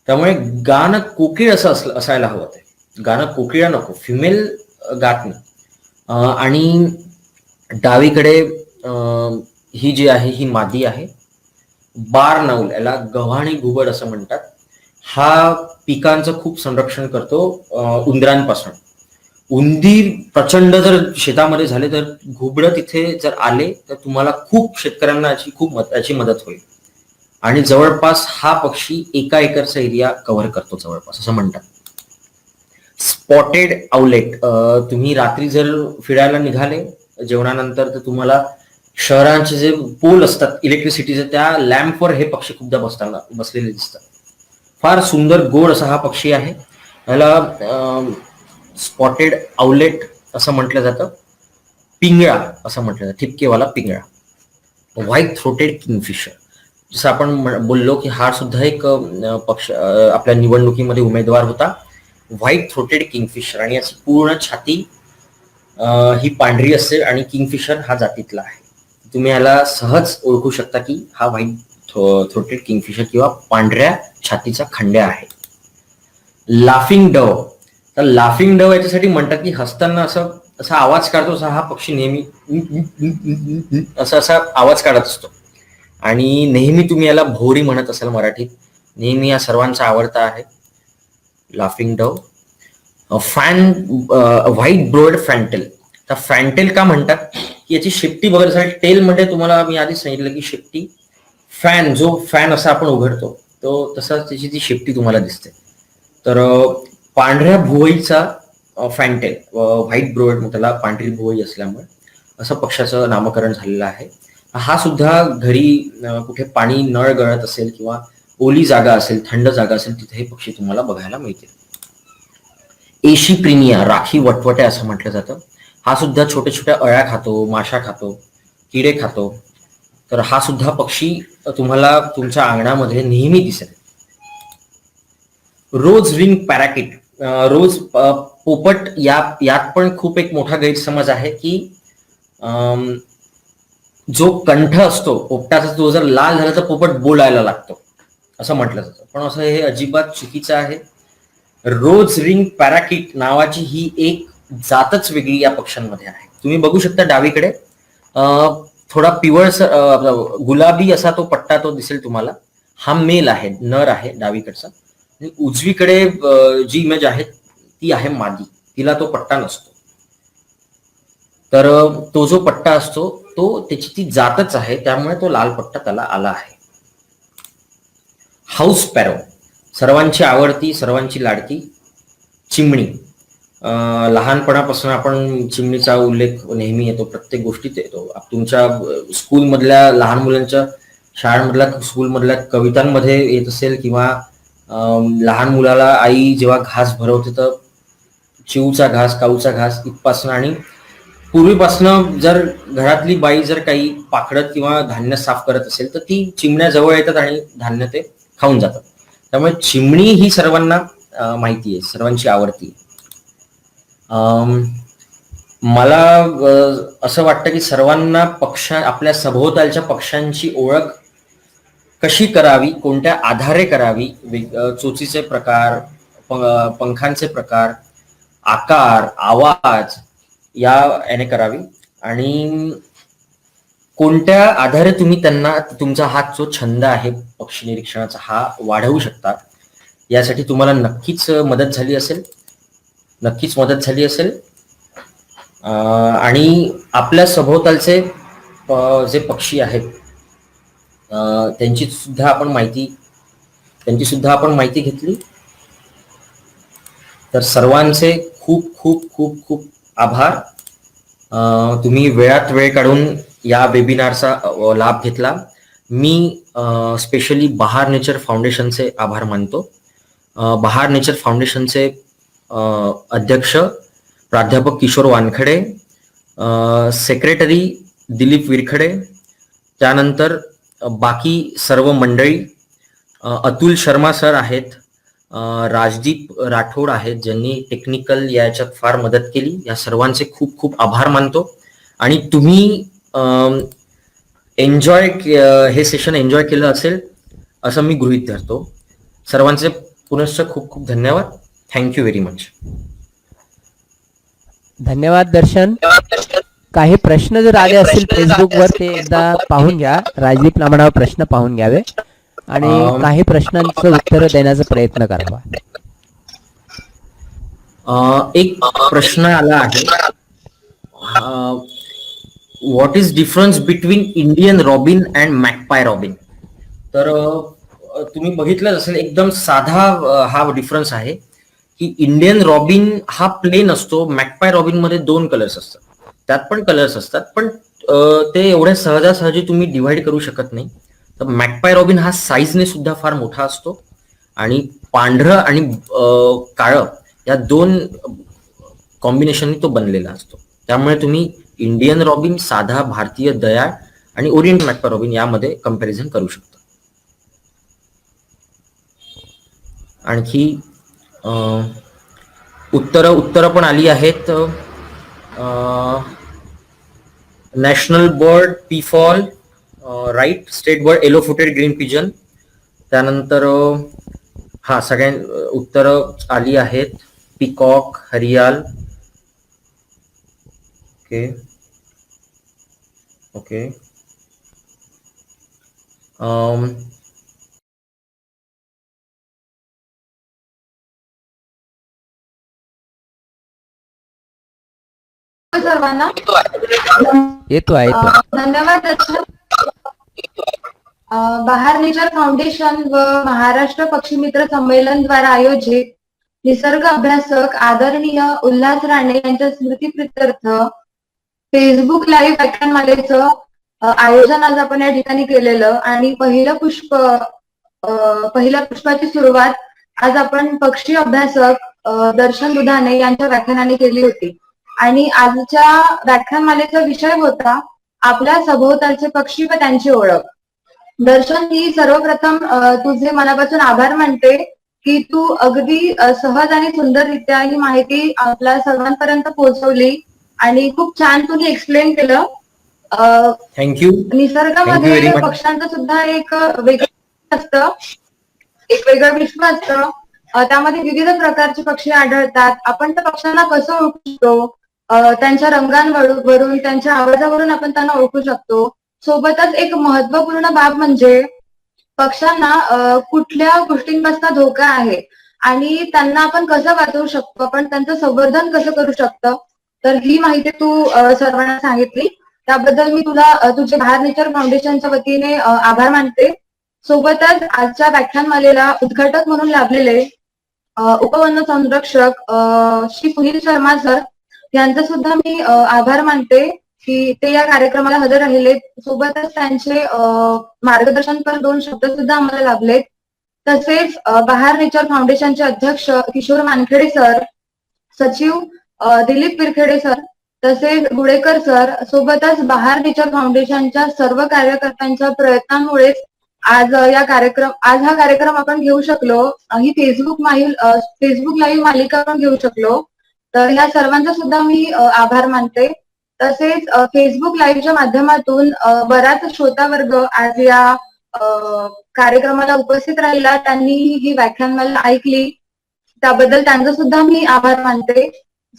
त्यामुळे गाणं कोकिळ असं असायला हवं. ते गाणं कोकिळा नको, फिमेल गात नाही. आणि डावीकडे ही जी आहे ही मादी आहे. बार नाऊल, याला गव्हाणी घुबड असं म्हणतात. हा पिकांचं खूप संरक्षण करतो उंदरांपासून. उंदीर प्रचंड जर शेतामध्ये झाले तर घुबडं तिथे जर आले तर तुम्हाला खूप शेतकऱ्यांना याची मदत होईल. आणि जवळपास हा पक्षी 1 एकरचा एरिया कव्हर करतो जवळपास असं म्हणतात. Spotted owlet. तुम्ही रात्री जर फिरायला निघाले जेवणानंतर तर तुम्हाला शहरांचे जे पोल असतात इलेक्ट्रिसिटीचे, त्या लॅम्पवर हे पक्षी खूपदा बसलेले दिसतात. फार सुंदर गोड असा हा पक्षी आहे. याला स्पॉटेड आउलेट असं म्हटलं जातं. पिंगळा असं म्हटलं जातं, ठिपकेवाला पिंगळा. व्हाईट थ्रोटेड किंगफिशर, जसं आपण बोललो की हा सुद्धा एक पक्ष आपल्या निवडणुकीमध्ये उमेदवार होता. व्हाईट थ्रोटेड किंगफिशर, आणि याची पूर्ण छाती ही पांढरी असते आणि किंगफिशर हा जातीतला आहे. तुम्ही याला सहज ओळखू शकता की हा व्हाईट थ्रोटेड किंगफिशर किंवा पांढऱ्या छातीचा खंड्या आहे. Laughing Dove. तर लाफिंग डव याच्यासाठी म्हणतात की हसताना असा आवाज काढतो, असा हा पक्षी नेहमी असा आवाज काढत असतो. आणि नेहमी तुम्ही याला भोवरी म्हणत असाल मराठीत. नेहमी या सर्वांचा आवडता आहे laughing dove. White browed fantail. तर फॅन्टेल का म्हणतात की याची शेपटी बघत असाल, टेल म्हणजे तुम्हाला मी आधीच सांगितलं की शेपटी फॅन, जो फॅन असा आपण उघडतो तो तसा त्याची ती शेपटी तुम्हाला दिसते. तर पांढऱ्या भुवईचा फॅन्टेल, व्हाईट ब्रोड, त्याला पांढरी भुवई असल्यामुळे असं पक्षाचं नामकरण झालेलं आहे. हा सुद्धा घरी कुठे पाणी नळ गळत असेल किंवा ओली जागा असेल, थंड जागा असेल, तिथे हे पक्षी तुम्हाला बघायला मिळतील. एशिप्रिनिया, राखी वटवट्या असं म्हटलं जातं. हा सुद्धा छोट्या छोट्या अळ्या खातो, माशा खातो, किडे खातो. तर हा सुद्धा पक्षी तुम्हाला तुमच्या अंगणामध्ये नेहमी दिसेल. रोज रिंग पॅराकिट, रोज पोपट, यात पण खूप एक मोठा गैरसमज आहे की जो कंठ असतो पोपटाचा तो जर लाल झाला तर पोपट बोलायला लागतो असं म्हटलं जातं, पण असं हे अजिबात चुकीचं आहे. रोज रिंग पॅराकिट नावाची ही एक जातच वेगळी या पक्ष्यांमध्ये आहे. तुम्ही बघू शकता डावीकडे थोडा पिवळसर गुलाबी असा तो पट्टा तो दिसेल तुम्हाला. हा मेल आहे, नर आहे डावीकडचा. आणि उजवीकडे जी इमेज आहे ती आहे मादी, तिला तो पट्टा नसतो. तर तो जो पट्टा असतो तो त्याची ती जातच आहे, त्यामुळे तो लाल पट्टा त्याला आला आहे. हाऊस पॅरो, सर्वांची आवडती, सर्वांची लाडकी चिमणी. लहानपणापासून आपण चिमणीचा उल्लेख नेहमी येतो, प्रत्येक गोष्टीत येतो. तुमच्या स्कूलमधल्या लहान मुलांच्या शाळांमधल्या स्कूलमधल्या कवितांमध्ये येत असेल, किंवा लहान मुलाला आई जेव्हा घास भरवते तर चिवचा घास, काऊचा घास इथपासनं, आणि पूर्वीपासनं जर घरातली बाई जर काही पाखडत किंवा धान्य साफ करत असेल तर ती चिमण्या जवळ येतात आणि धान्य ते खाऊन जातात. त्यामुळे चिमणी ही सर्वांना माहिती आहे, सर्वांची आवडती. मला असं वाटतं की सर्वांना आपल्या सभोवतालच्या पक्ष्यांची ओळख कशी करावी, कोणत्या आधारे करावी, चोचीचे प्रकार, पंखांचे प्रकार, आकार, आवाज याने करावी, आणि कोणत्या आधारे तुम्ही त्यांना तुमचा हा जो छंद आहे पक्षी निरीक्षणाचा हा वाढवू शकता, यासाठी तुम्हाला नक्कीच मदत झाली असेल. आणि आपल्या सभोवतालचे जे पक्षी आहेत त्यांची सुद्धा आपण माहिती घेतली. तर सर्वांचे खूप खूप खूप खूप आभार. तुम्ही वेळात वेळ काढून या वेबिनारचा लाभ घेतला. मी स्पेशली बहार नेचर फाउंडेशनचे आभार मानतो. बहार नेचर फाउंडेशनचे अध्यक्ष प्राध्यापक किशोर वानखडे, सेक्रेटरी दिलीप विरखडे, त्यानंतर बाकी सर्व मंडळी, अतुल शर्मा सर आहेत, राजदीप राठोड आहेत ज्यांनी टेक्निकल याच्यात फार मदत केली. या सर्वांचे खूप खूप आभार मानतो. आणि तुम्ही हे सेशन एन्जॉय केलं असेल असं मी गृहीत धरतो. सर्वांचे पुनश्च खूप खूप धन्यवाद. Thank you very much. धन्यवाद दर्शन. काही प्रश्न जर आले असतील फेसबुकवर ते एकदा पाहून घ्या. राजदीप लांबणावर प्रश्न पाहून घ्यावे आणि काही प्रश्नांचं उत्तर देण्याचा प्रयत्न करावा. एक प्रश्न आला आहे, what is difference between Indian robin and magpie robin. तर तुम्ही बघितलं असेल एकदम साधा हा डिफरन्स आहे की इंडियन रॉबिन हा प्लेन असतो, मॅकपाय रॉबिन मध्ये 2 कलर्स असतात, त्यात पण कलर्स असतात, पण ते एवढ्या सहजासहजी तुम्ही डिव्हाइड करू शकत नाही. तर मॅकपाय रॉबिन हा साईजने सुद्धा फार मोठा असतो आणि पांढरं आणि काळं या 2 कॉम्बिनेशननी तो बनलेला असतो. त्यामुळे तुम्ही इंडियन रॉबिन, साधा भारतीय दयाळ आणि ओरिएंट मॅकपाय रॉबिन यामध्ये कंपॅरिझन करू शकता. आणखी उत्तर पण आली आहेत. National bird peafowl, right. State bird yellow footed green pigeon. त्यानंतर सगळ्यां उत्तर आली आहेत. पिकॉक, हरियाल. ओके. सर्वांना येतो. धन्यवाद दर्शन. बहार नेचर फाउंडेशन व महाराष्ट्र पक्षी मित्र संमेलन द्वारा आयोजित निसर्ग अभ्यासक आदरणीय उल्हास राणे यांच्या स्मृतीप्रित्यर्थ फेसबुक लाईव्ह व्याख्यानमालेचं आयोजन आज आपण या ठिकाणी केलेलं. आणि पहिल्या पुष्पाची सुरुवात आज आपण पक्षी अभ्यासक दर्शन दुधाणे यांच्या व्याख्यानाने केली होती. आणि आजच्या व्याख्यानमालेचा विषय होता आपल्या सभोवतालचे पक्षी व त्यांची ओळख. दर्शन, ही सर्वप्रथम तुझे मनापासून आभार मानते की तू अगदी सहज आणि सुंदररित्या ही माहिती आपल्या सर्वांपर्यंत पोहोचवली आणि खूप छान तुम्ही एक्सप्लेन केलं. थँक्यू. निसर्गामध्ये पक्ष्यांचं सुद्धा एक वेगळं असतं, एक वेगळं विश्व असतं. त्यामध्ये विविध प्रकारचे पक्षी आढळतात. आपण त्या पक्ष्यांना कसं ओळखू शकतो? त्यांच्या रंगांवरून, त्यांच्या आवाजावरून आपण त्यांना ओळखू शकतो. सोबतच एक महत्वपूर्ण बाब म्हणजे पक्ष्यांना कुठल्या गोष्टींपासून धोका आहे आणि त्यांना आपण कसं वाचवू शकतो, आपण त्यांचं संवर्धन कसं करू शकतो. तर ही माहिती तू सर्वांना सांगितली, त्याबद्दल मी तुला तुझे बहार नेचर फाउंडेशनच्या वतीने आभार मानते. सोबतच आजच्या व्याख्यानमालेला उद्घाटक म्हणून लाभलेले उपवन संरक्षक श्री सुनील शर्मा सर यांचा सुद्धा मी आभार मानते की ते या कार्यक्रमाला हजर राहिले. सोबतच त्यांचे मार्गदर्शनपर 2 शब्द सुद्धा आम्हाला लाभलेत. तसेच बहार नेचर फाउंडेशनचे अध्यक्ष किशोर मानखेडे सर, सचिव दिलीप पिरखेडे सर, तसेच गुडेकर सर, सोबतच बहार नेचर फाउंडेशनच्या सर्व कार्यकर्त्यांच्या प्रयत्नांमुळेच आज हा कार्यक्रम आपण घेऊ शकलो. ही फेसबुक लाईव्ह मालिका आपण घेऊ शकलो. तर या सर्वांचा सुद्धा मी आभार मानते. तसेच फेसबुक लाईव्हच्या माध्यमातून बराच श्रोतावर्ग आज या कार्यक्रमाला उपस्थित राहिला, त्यांनी ही व्याख्यानमाला ऐकली, त्याबद्दल त्यांचा सुद्धा मी आभार मानते.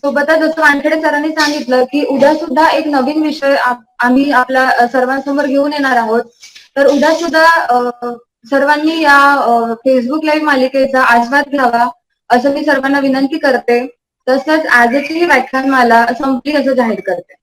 सोबतच जसं वानखेडे सरांनी सांगितलं की उद्या सुद्धा एक नवीन विषय आम्ही आपल्या सर्वांसमोर घेऊन येणार आहोत. तर उद्या सुद्धा सर्वांनी या फेसबुक लाईव्ह मालिकेचा आस्वाद घ्यावा असं मी सर्वांना विनंती करते. तसंच आजची ही व्याख्यानमाला संपली असं जाहीर करते.